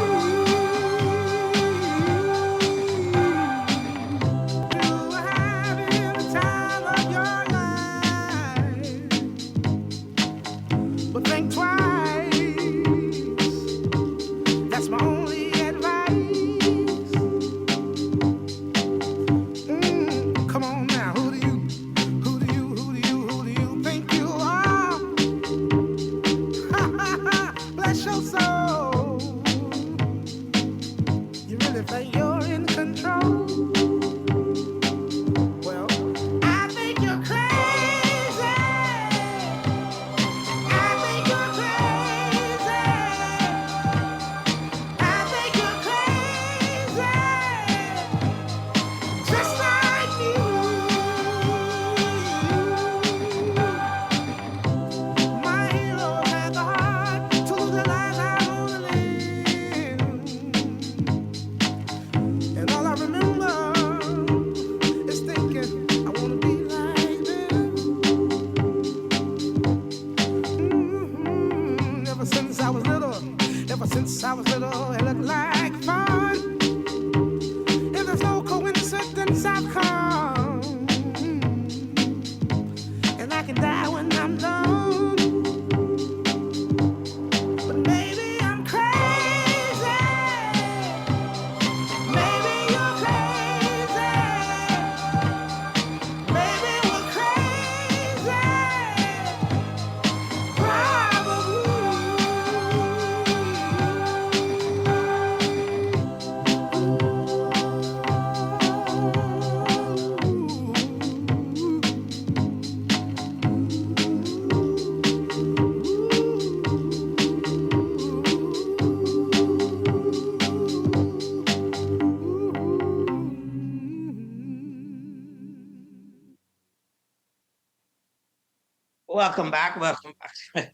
Welcome back. Welcome back.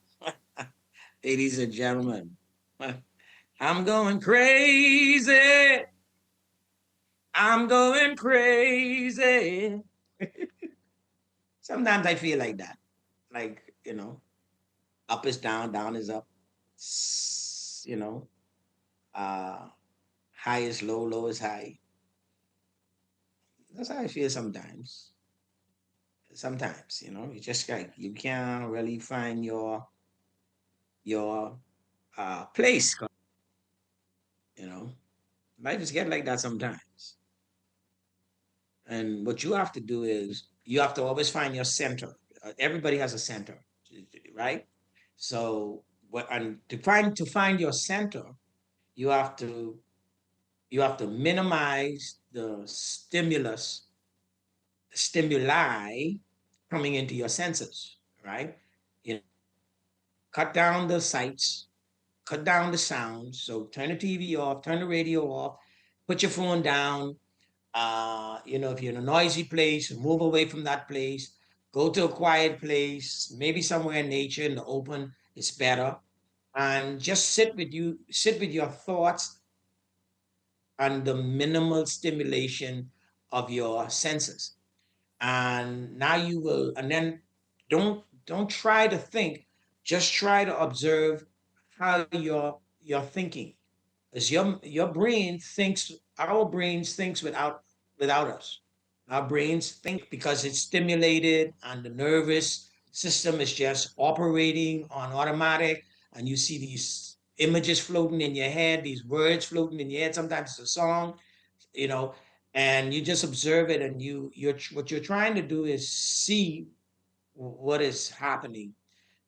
Ladies and gentlemen, I'm going crazy. I'm going crazy. Sometimes I feel like that. Like, up is down, down is up. You know, uh, high is low, low is high. That's how I feel sometimes. Sometimes, it's just like you can't really find your place. You know, life just get like that sometimes. And what you have to do is you have to always find your center. Everybody has a center, right? So what and to find your center, you have to minimize the stimuli coming into your senses, right? You know, cut down the sights, cut down the sounds. So turn the TV off, turn the radio off, put your phone down. If you're in a noisy place, move away from that place. Go to a quiet place, maybe somewhere in nature, in the open. It's better, and just sit with your thoughts and the minimal stimulation of your senses. And now you will, and then don't try to think, just try to observe how you're thinking. Because your brain thinks, our brains thinks without us. Our brains think because it's stimulated and the nervous system is just operating on automatic, and you see these images floating in your head, these words floating in your head. Sometimes it's a song, you know, and you just observe it, and you're what you're trying to do is see what is happening.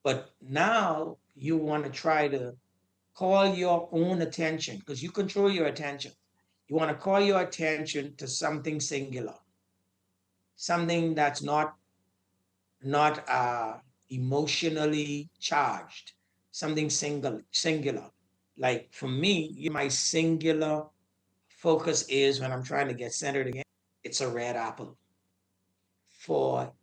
But now you want to try to call your own attention, because you control your attention. You want to call your attention to something singular, something that's not emotionally charged, something singular. Like for me, my singular focus is when I'm trying to get centered again. It's a red apple. For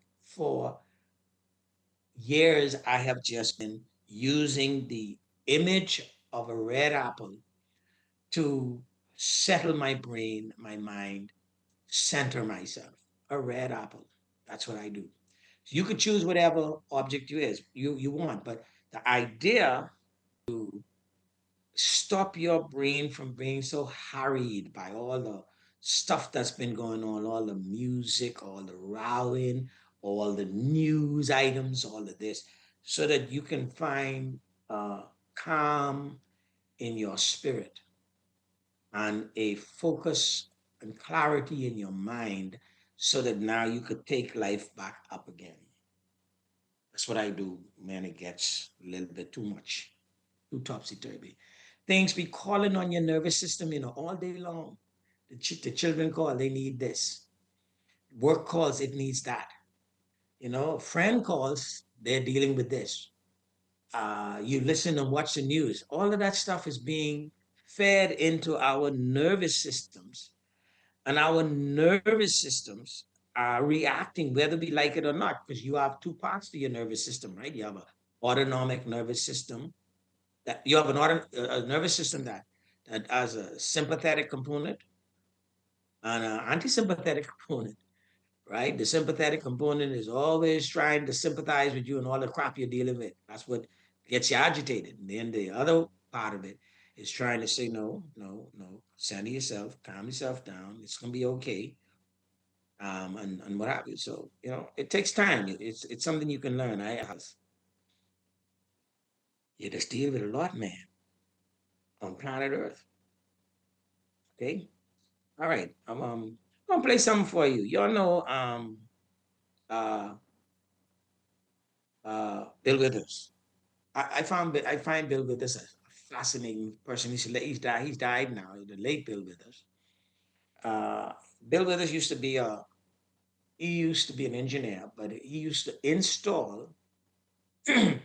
years, I have just been using the image of a red apple to settle my brain, my mind, center myself. A red apple. That's what I do. So you could choose whatever object you want, but the idea to stop your brain from being so harried by all the stuff that's been going on, all the music, all the rowing, all the news items, all of this, so that you can find calm in your spirit and a focus and clarity in your mind, so that now you could take life back up again. That's what I do, man. It gets a little bit too much, too topsy turvy. Things be calling on your nervous system, all day long. The children call, they need this. Work calls, it needs that. A friend calls, they're dealing with this. You listen and watch the news. All of that stuff is being fed into our nervous systems, and our nervous systems are reacting whether we like it or not, because you have two parts to your nervous system, right? You have an autonomic nervous system, that you have a nervous system that has a sympathetic component and an anti-sympathetic component, right? The sympathetic component is always trying to sympathize with you and all the crap you're dealing with. That's what gets you agitated. And then the other part of it is trying to say, no, no, no, center yourself, calm yourself down. It's going to be okay. And what have you. So, it takes time. It's something you can learn. You just deal with a lot, man, on planet Earth. Okay? All right. I'm gonna play something for you. Y'all know uh Bill Withers. I find Bill Withers a fascinating person. He's died now, the late Bill Withers. Uh Bill Withers used to be an engineer, but he used to install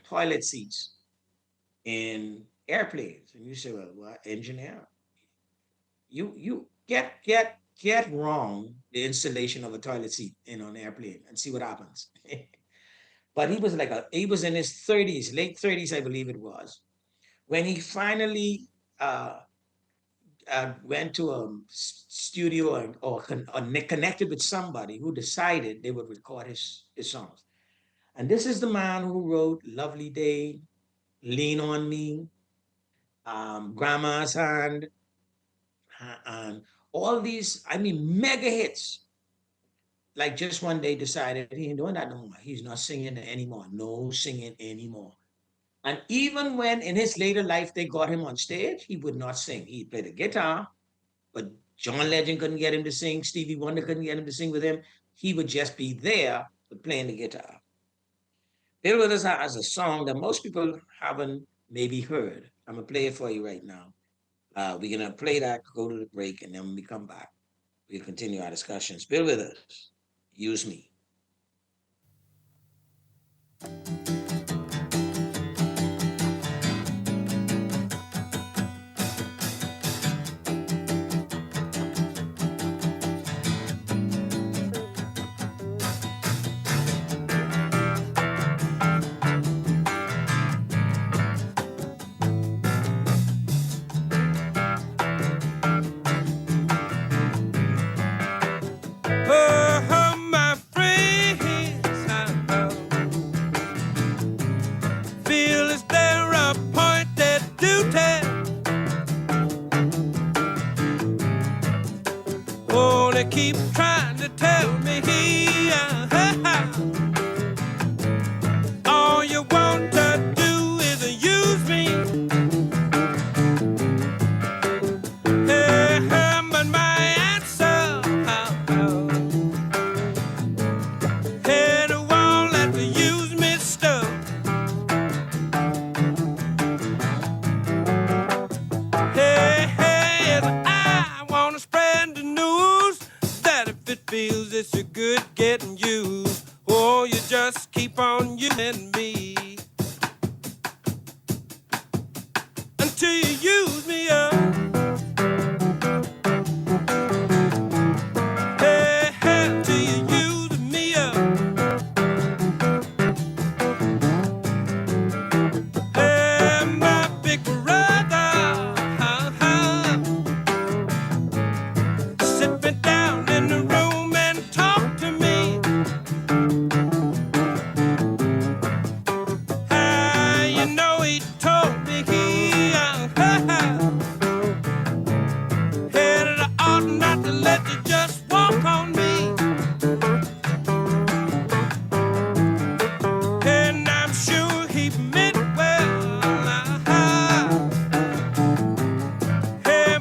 toilet seats in airplanes. And you say, well, what engineer? You get wrong the installation of a toilet seat in an airplane and see what happens. but he was in his 30s, late 30s, I believe it was, when he finally went to a studio or connected with somebody who decided they would record his songs. And this is the man who wrote Lovely Day, Lean on Me, Grandma's Hand, and all these, I mean, mega hits. Like just one day decided he ain't doing that no more. He's not singing anymore. No singing anymore. And even when in his later life they got him on stage, he would not sing. He'd play the guitar, but John Legend couldn't get him to sing. Stevie Wonder couldn't get him to sing with him. He would just be there but playing the guitar. Bill Withers has a song that most people haven't maybe heard. I'm going to play it for you right now. We're going to play that, go to the break, and then when we come back, we'll continue our discussions. Bill Withers, Use Me. Keep trying to tell me all you want to do is use me. But my answer the wall let me use me stuff. I wanna spread the news that if it feels it's a good getting used, oh, you just keep on using me until you use me up. Till you use me up. My big brother, sit me down in the room and talk to me. You know he told me that I ought not to let you just walk on me. And I'm sure he meant well.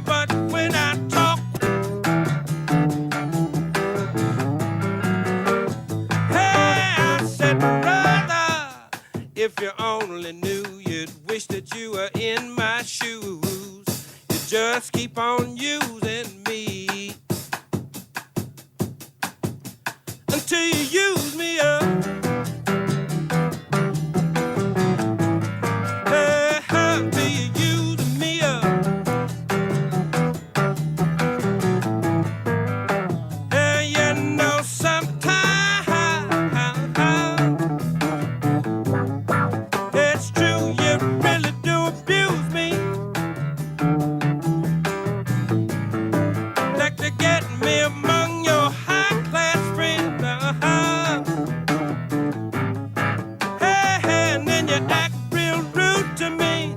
But when I talk, I said, brother, if you only knew, you'd wish that you were in my shoes. You just keep on using me until you use me up. Until you use me up. You know, sometimes it's true, you really do abuse me. Like to get me among your high-class friends. And then you act real rude to me.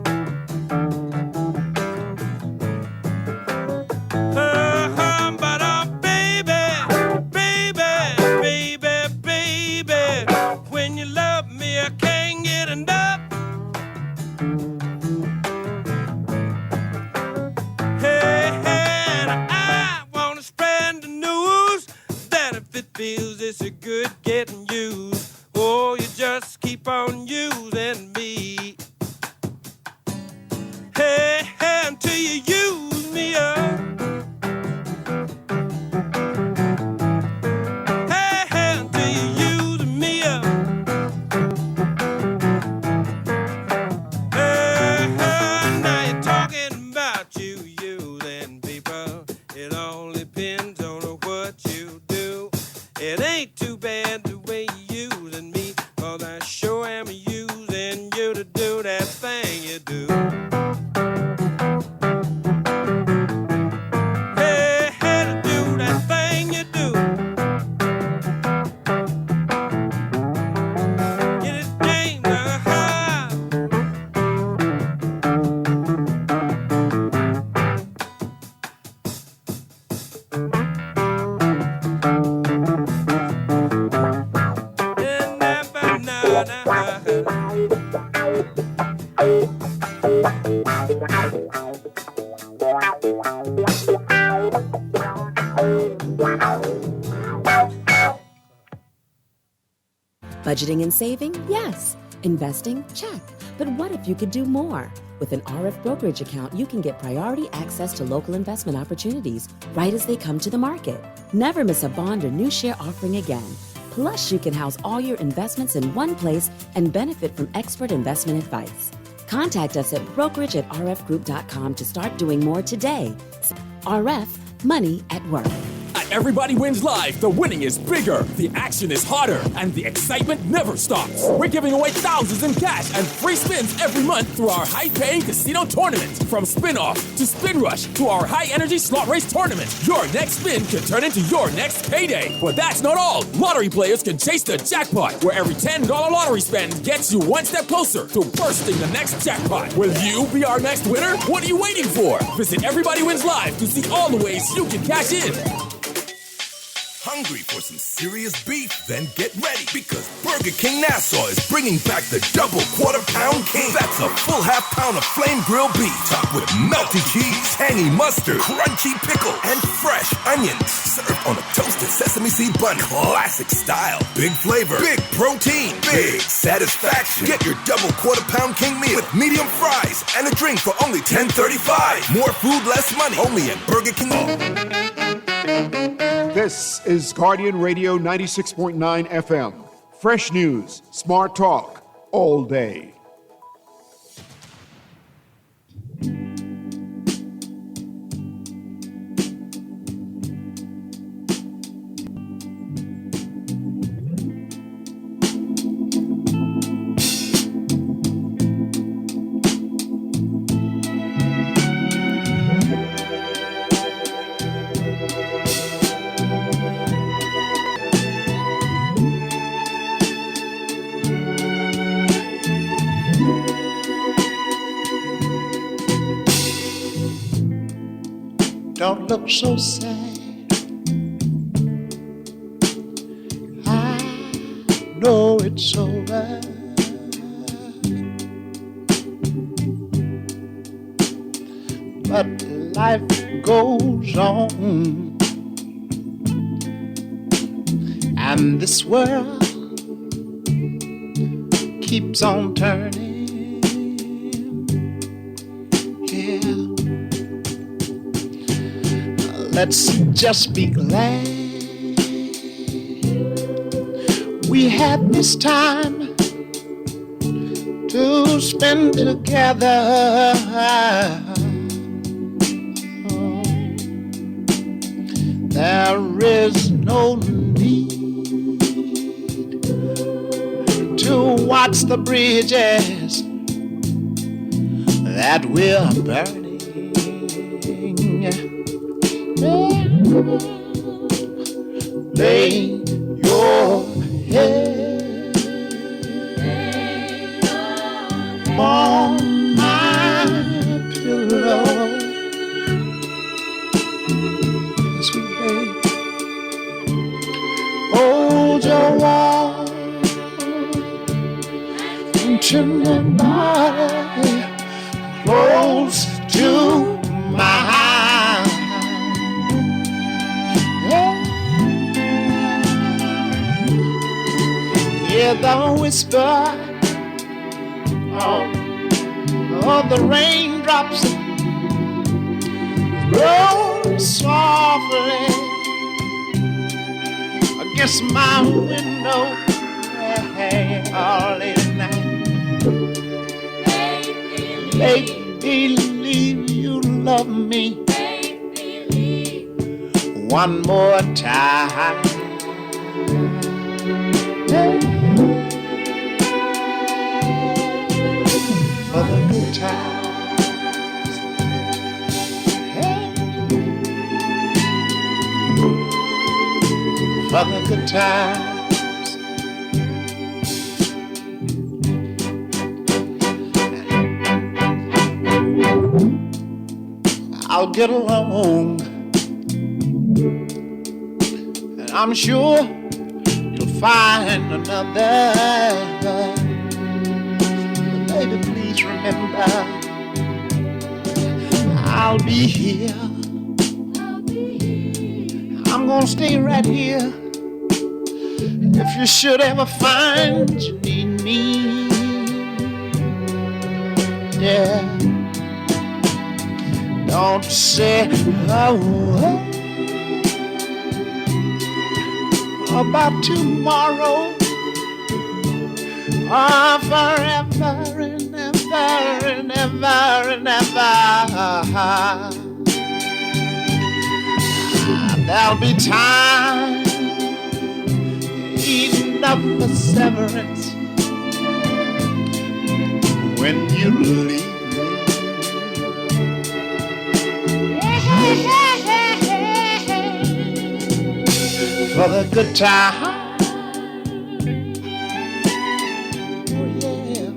But baby, when you love me, I can't get enough. And I wanna spread the news that if it feels it's a good getting used, oh, you just keep on using me. Until you use me up. Until you use me up. Now you're talking about you using people. It all depends on what you do. It ain't too bad the way you using me, 'cause 'cause I sure am using you to do that thing you do. Hey, hey, to do that thing you do. Get it game, uh-huh. Budgeting and saving? Yes. Investing? Check. But what if you could do more? With an RF brokerage account, you can get priority access to local investment opportunities right as they come to the market. Never miss a bond or new share offering again. Plus, you can house all your investments in one place and benefit from expert investment advice. Contact us at brokerage@rfgroup.com to start doing more today. RF, money at work. At Everybody Wins Live, the winning is bigger, the action is hotter, and the excitement never stops. We're giving away thousands in cash and free spins every month through our high-paying casino tournament. From Spin-Off to Spin Rush to our high-energy slot race tournament, your next spin could turn into your next payday. But that's not all. Lottery players can chase the jackpot, where every $10 lottery spend gets you one step closer to bursting the next jackpot. Will you be our next winner? What are you waiting for? Visit Everybody Wins Live to see all the ways you can cash in. Hungry for some serious beef? Then get ready, because Burger King Nassau is bringing back the double quarter-pound king. That's a full half-pound of flame grilled beef, topped with melty cheese, tangy mustard, crunchy pickle, and fresh onions, served on a toasted sesame seed bun. Classic style, big flavor, big protein, big satisfaction. Get your double quarter-pound king meal with medium fries and a drink for only $10.35. More food, less money. Only at Burger King. This is Guardian Radio 96.9 FM. Fresh news, smart talk, all day. Don't look so sad. I know it's over. But life goes on, and this world keeps on turning. Let's just be glad we had this time to spend together. There is no need to watch the bridges that we're burning. Lay your head on my pillow, sweet babe. Hold your warm and tender body close to mine. Hear the whisper of the raindrops roll softly against my window all late at night. Make believe you love me one more time. for the good times. I'll get along, and I'm sure you'll find another. But baby, please remember, I'll be here. I'm gonna stay right here. If you should ever find you need me, yeah. Don't say about tomorrow, or forever and ever and ever and ever. There'll be time enough for severance when you leave. For the good time, oh yeah.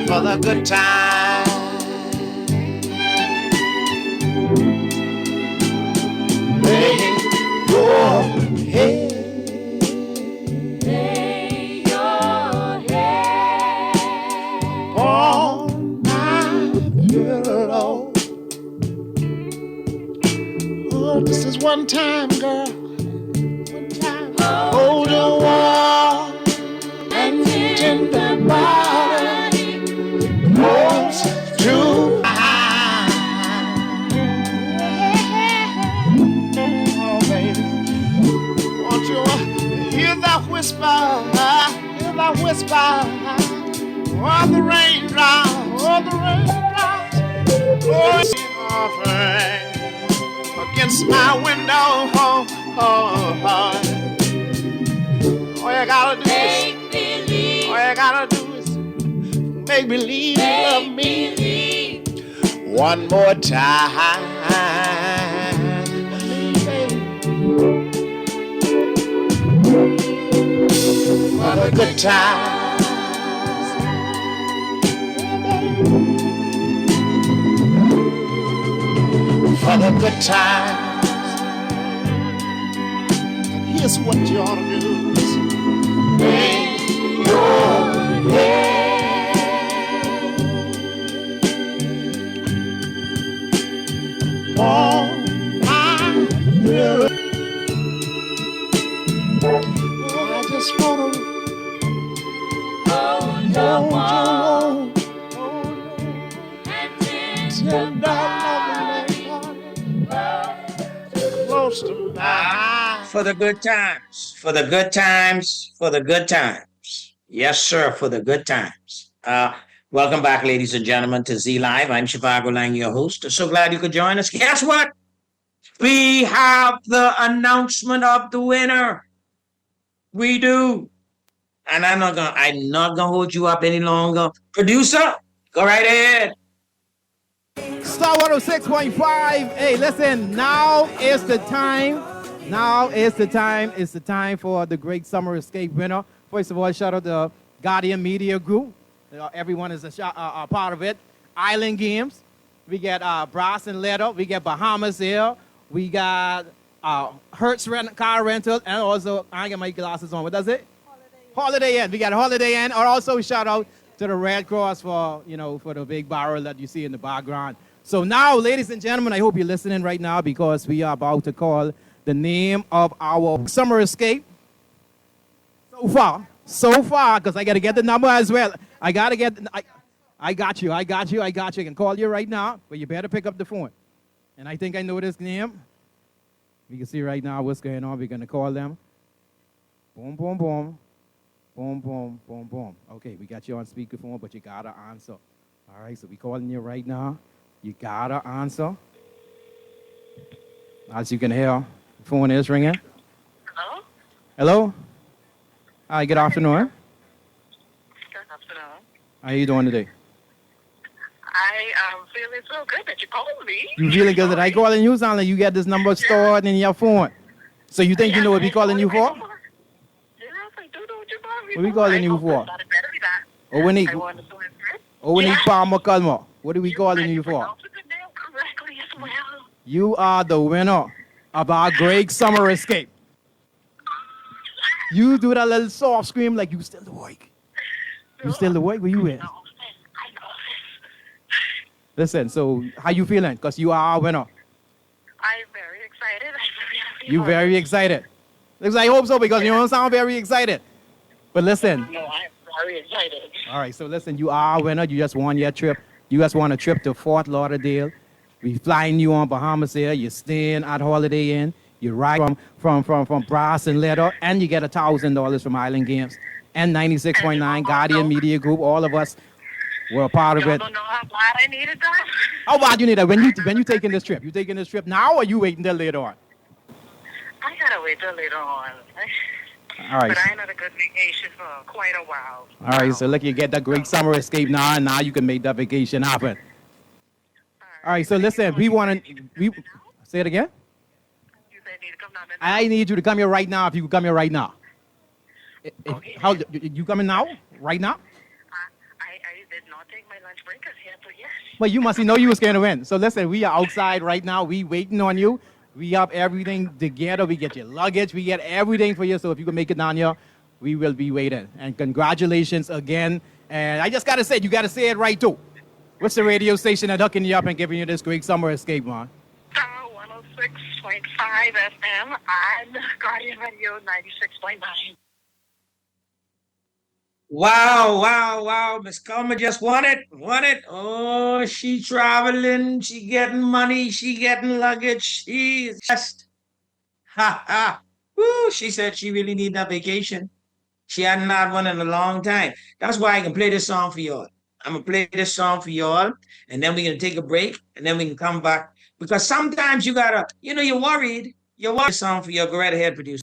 For the good time, lay your head, lay your head on my pillow. This is one time, girl. One time. Hold your warm and tender body close to mine. Oh, baby. Won't you hear that whisper? Hear that whisper? Oh, the raindrops. Oh, the raindrops. Oh, offering against my window, all you gotta do is, all you gotta do is make believe you love me one more time. For the good times, for the good times. And here's what you ought to do is lay your head on my pillow. I just wanna hold your warm and tender close to my. For the good times, for the good times, for the good times. Yes, sir, for the good times. Welcome back, ladies and gentlemen, to Z Live. I'm Zhivargo Laing, your host. So glad you could join us. Guess what? We have the announcement of the winner. We do. And I'm not gonna hold you up any longer. Producer, go right ahead. Star 106.5. Hey, listen, now is the time. Now is the time. It's the time for the Great Summer Escape winner. First of all, shout out to Guardian Media Group. Everyone is a part of it. Island Games. We get Brass and Leather. We get Bahamas here. We got Hertz car rental. And also, I get my glasses on. What does it? Holiday Inn. We got Holiday Inn. Or also shout out to the Red Cross for, for the big barrel that you see in the background. So now, ladies and gentlemen, I hope you're listening right now because we are about to call the name of our summer escape. So far, because I got to get the number as well. I got to get, I got you. I can call you right now, but you better pick up the phone. And I think I know this name. You can see right now what's going on. We're going to call them. Boom, boom, boom. Boom, boom, boom, boom. Okay, we got you on speakerphone, but you got to answer. All right, so we're calling you right now. You got to answer. As you can hear, the phone is ringing. Hello? Hello? Hi, good afternoon. Good afternoon. How are you doing today? I am feeling so good that you called me. You feeling good that I calling you? Sound like you got this number stored in your phone. So you think you know what we calling you for? Yes, I do know what you're calling me What we calling you for? Oh, we need. Oh, we need Palmer Culmer. What are we calling you for? correctly as well. You are the winner of our great summer escape. You do that little soft scream like you still awake. You still awake? Where you at? Listen, so how you feeling? Because you are our winner. I'm very excited. I'm very happy. You very excited. Looks like I hope so because you don't sound very excited. But listen. No, I'm very excited. All right, so listen, you are our winner. You just won your trip. You just won a trip to Fort Lauderdale. We flying you on Bahamas here. You're staying at Holiday Inn. You ride from brass and leather, and you get $1,000 from Island Games and 96.9 Guardian Media Group. All of us were a part of it. Don't know how bad I needed that. How bad you need that? When you taking this trip? You taking this trip now, or you waiting till later on? I gotta wait till later on. All right. But I ain't had a good vacation for quite a while. All right, so look, you get that great summer escape now, and now you can make that vacation happen. All right, so listen, we say it again. I need you to come here right now. If you could come here right now. How you coming now? Right now? I did not take my lunch break yet, but yes. Well, you must know you was going to win. So listen, we are outside right now. We waiting on you. We have everything together. We get your luggage. We get everything for you. So if you can make it down here, we will be waiting. And congratulations again. And I just got to say, you got to say it right too. What's the radio station that hooking you up and giving you this great summer escape, man? 106.5 FM and Guardian Radio 96.9. Wow. Miss Coleman just won it. Oh, she traveling, she getting money, she getting luggage. She's just, Woo, she said she really need that vacation. She hadn't had one in a long time. That's why I can play this song for y'all. I'm going to play this song for y'all, and then we're going to take a break, and then we can come back. Because sometimes you got to, you're worried. You're worried. This song for your go right ahead, producer.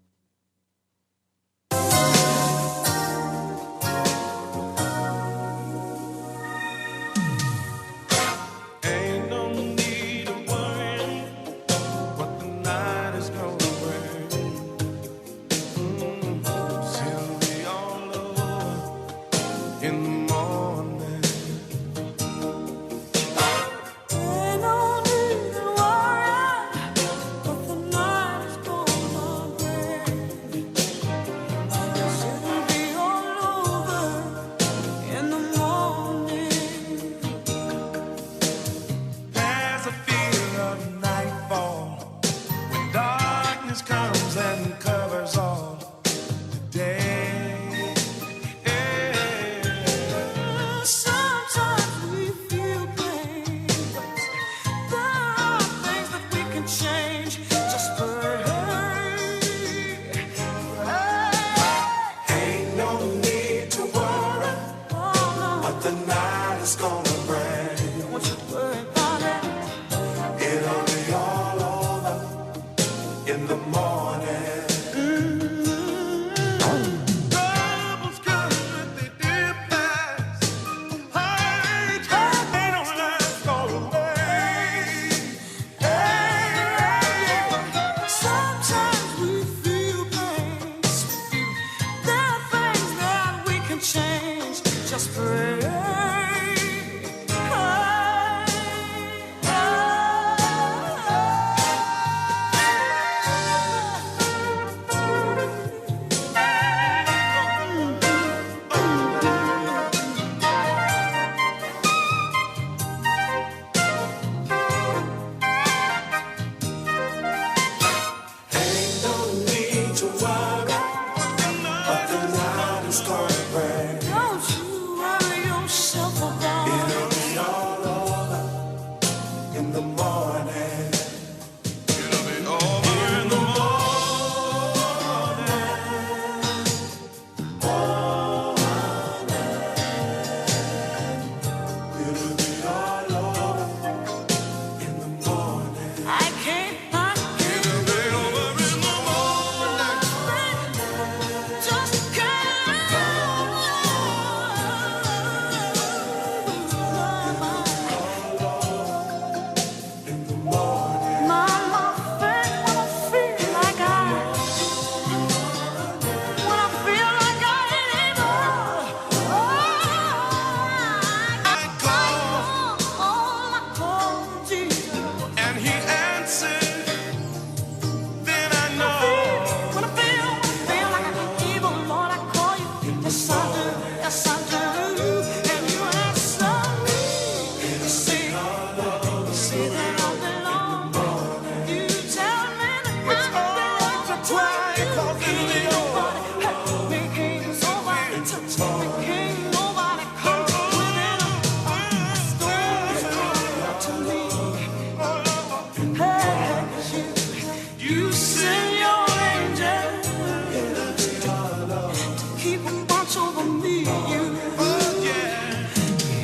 even watch over me. Oh yeah,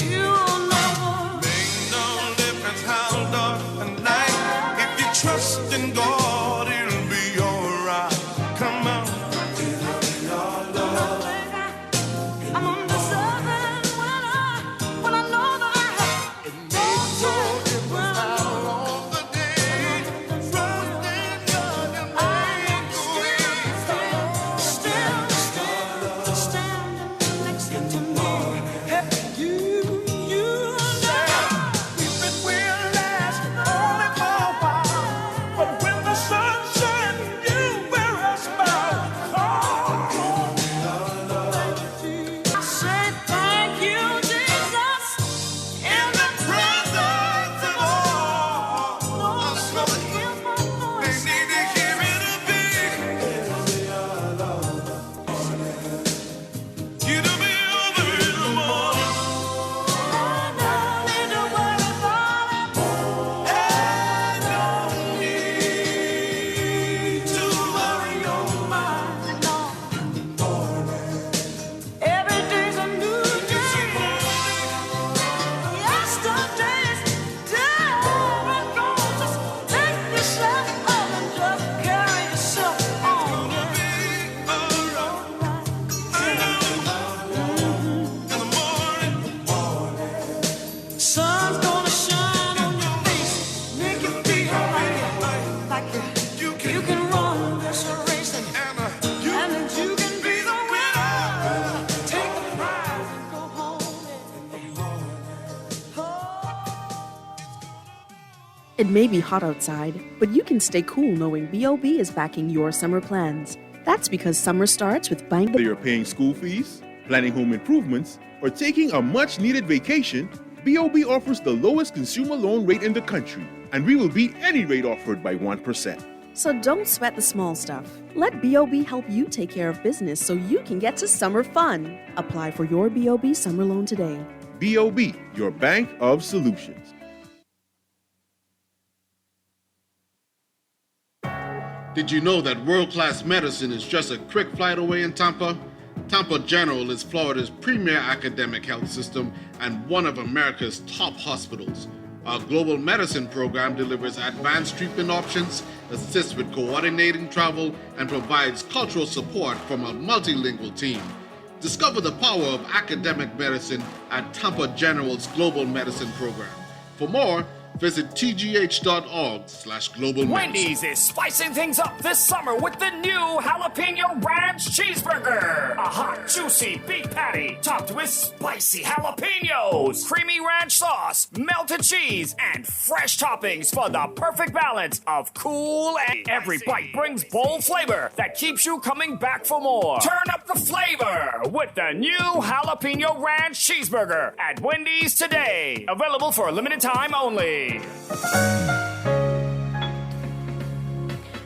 you'll never make no difference how dark the night. If you trust in God, it'll be alright. Come on, it'll be alright. I'm undeserving when I know that I have. It makes no difference how long the day. Trust in God and make a way. Still standing next to me. Hey, you know, if it will last only for a while, but when the sun shines, you wear a smile. I say thank you, Jesus, in the presence of all. They need to hear it a bit. You to be over in the morning. I need to worry about it. I don't need to worry your mind. Every day's a new day. Yesterday's dead and gone. Just pick yourself up and just carry yourself on. Sun's gonna shine on your face, make you feel like you can run this race, and that you can be the winner. Take the prize and go home. It may be hot outside, but you can stay cool knowing B.O.B. is backing your summer plans. That's because summer starts with buying Whether you're paying school fees, planning home improvements, or taking a much-needed vacation, B.O.B. offers the lowest consumer loan rate in the country, and we will beat any rate offered by 1%. So don't sweat the small stuff. Let B.O.B. help you take care of business so you can get to summer fun. Apply for your B.O.B. summer loan today. B.O.B., your bank of solutions. Did you know that world-class medicine is just a quick flight away in Tampa? Tampa General is Florida's premier academic health system and one of America's top hospitals. Our global medicine program delivers advanced treatment options, assists with coordinating travel, and provides cultural support from a multilingual team. Discover the power of academic medicine at Tampa General's Global Medicine Program. For more, visit tgh.org/global. Wendy's is spicing things up this summer with the new Jalapeno Ranch Cheeseburger. A hot, juicy beef patty topped with spicy jalapenos, creamy ranch sauce, melted cheese, and fresh toppings for the perfect balance of cool and every bite brings bold flavor that keeps you coming back for more. Turn up the flavor with the new Jalapeno Ranch Cheeseburger at Wendy's today. Available for a limited time only.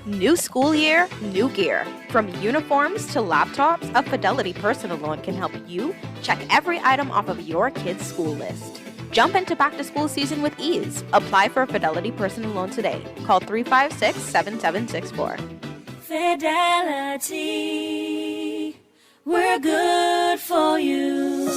New school year, new gear. From uniforms to laptops, a Fidelity personal loan can help you check every item off of your kid's school list. Jump into back to school season with ease. Apply for a Fidelity personal loan today. Call 356-7764. Fidelity, we're good for you.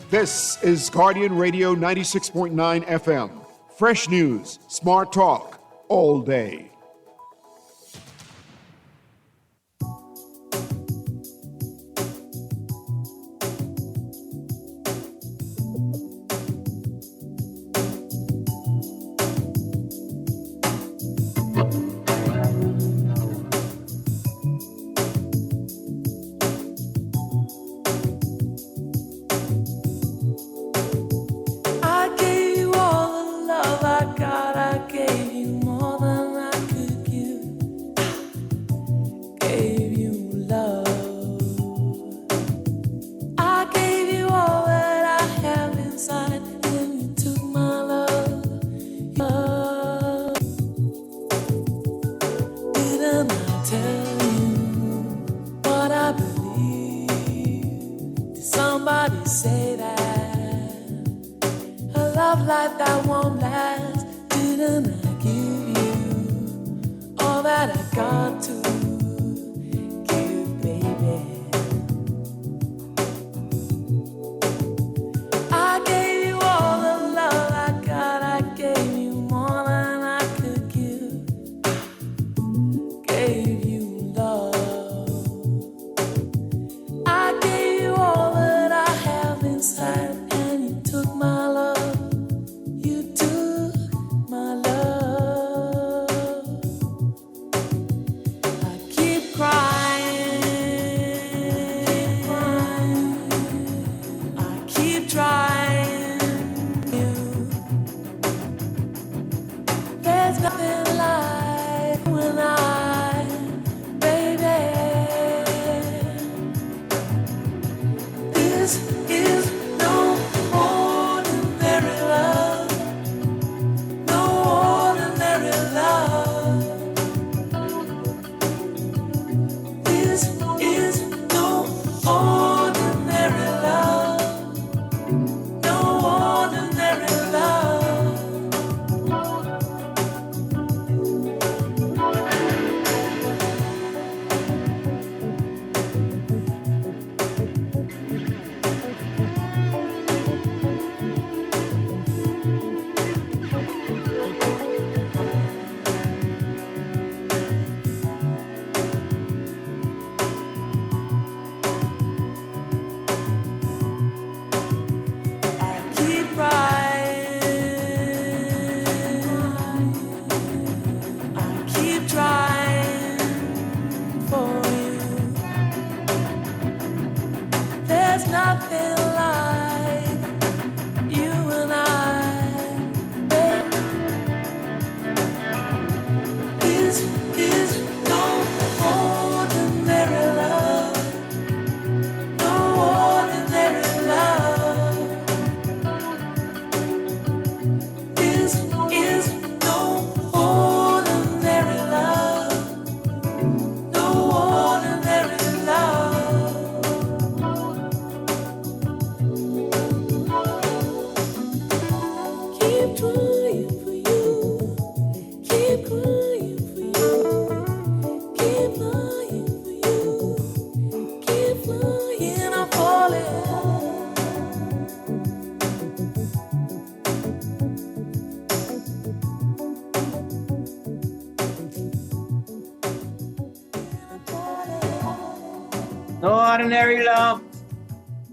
This is Guardian Radio 96.9 FM. Fresh news, smart talk, all day. Somebody say that a love life that won't last. Didn't I give you all that I got to? I feel like you and is no ordinary love, no ordinary love. Is no ordinary love, no ordinary love. Keep trying for you, keep crying for you, keep lying for you, keep flying, I'm falling. No ordinary love.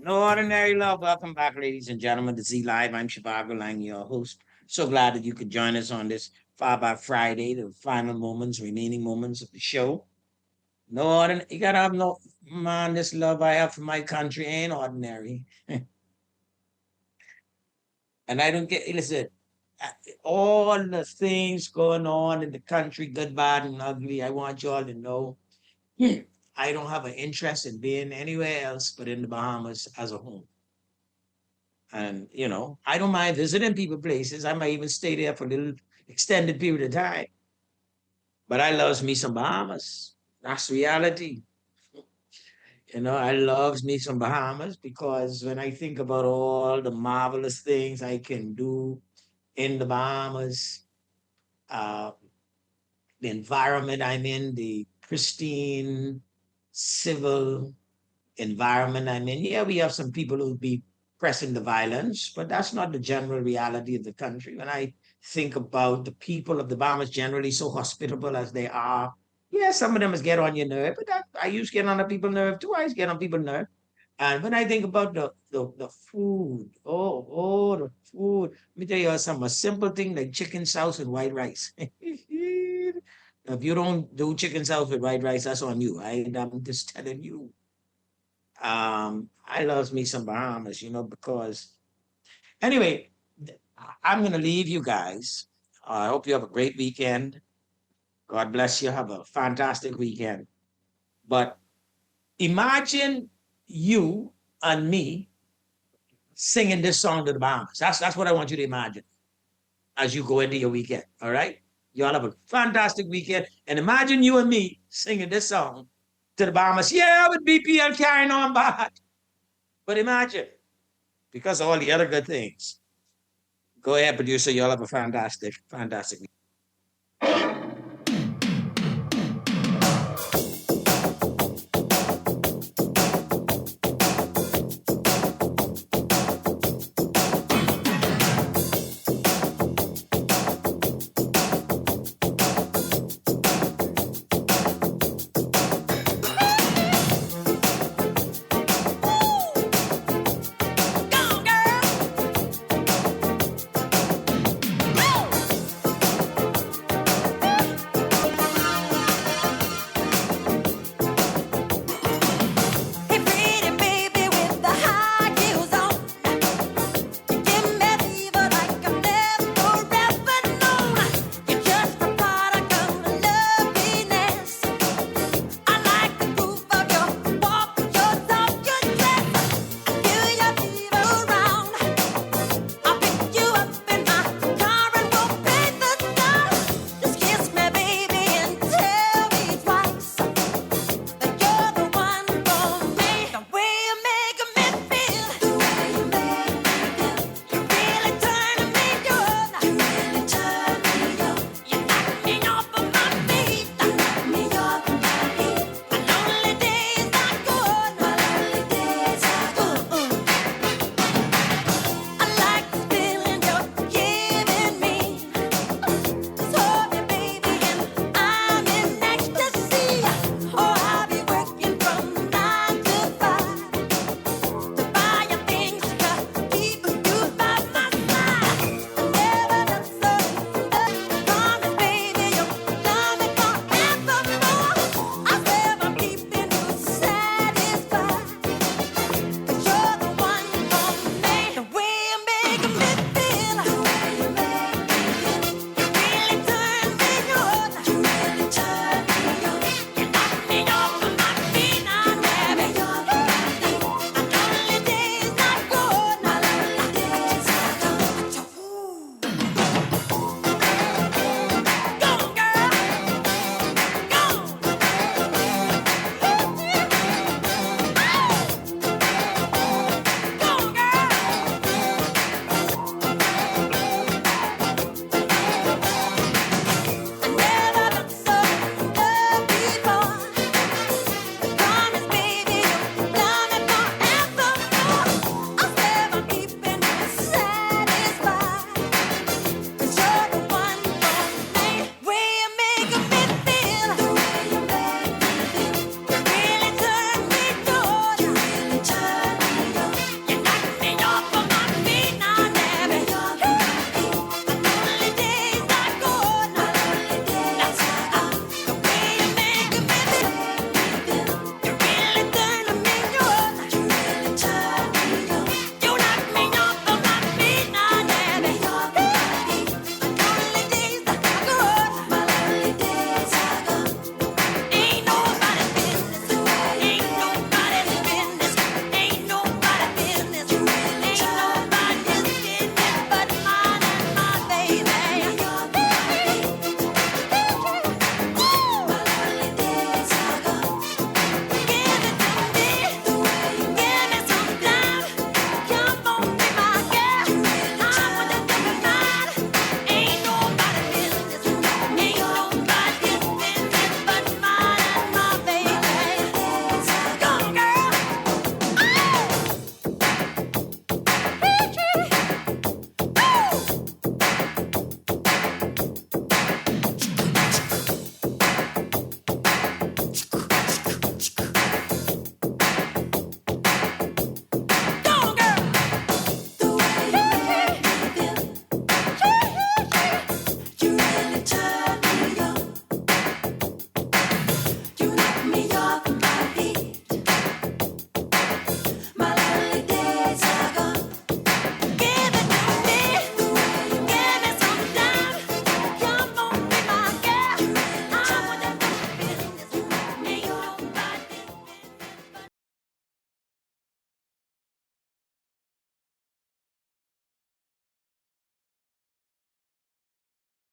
No ordinary love. Welcome back, ladies and gentlemen, to Z Live. I'm Zhivargo, Laing, your host. So glad that you could join us on this Far Back Friday, the final moments, remaining moments of the show. No ordinary. You gotta have no, man, this love I have for my country ain't ordinary. And I don't get, listen, all the things going on in the country, good, bad, and ugly, I want y'all to know I don't have an interest in being anywhere else but in the Bahamas as a home. And, you know, I don't mind visiting people places. I might even stay there for a little extended period of time. But I loves me some Bahamas. That's reality. You know, I loves me some Bahamas because when I think about all the marvelous things I can do in the Bahamas, the environment I'm in, the pristine civil environment I'm in. Yeah, we have some people who be pressing the violence, but that's not the general reality of the country. When I think about the people of the Bahamas generally so hospitable as they are, yeah, some of them is get on your nerve, but I used to get on the people's nerve too. I used to get on people's nerve. And when I think about the food, the food, let me tell you something, a simple thing like chicken sauce and white rice. If you don't do chicken sauce with white rice, that's on you. I'm just telling you. I love me some Bahamas, you know, because anyway, I'm gonna leave you guys. I hope you have a great weekend. God bless you. Have a fantastic weekend. But imagine you and me singing this song to the Bahamas. That's what I want you to imagine as you go into your weekend. All right? Y'all have a fantastic weekend. And imagine you and me singing this song to the Bahamas. Yeah, with BPL carrying on bad. But imagine, because of all the other good things. Go ahead, producer. Y'all have a fantastic, fantastic weekend.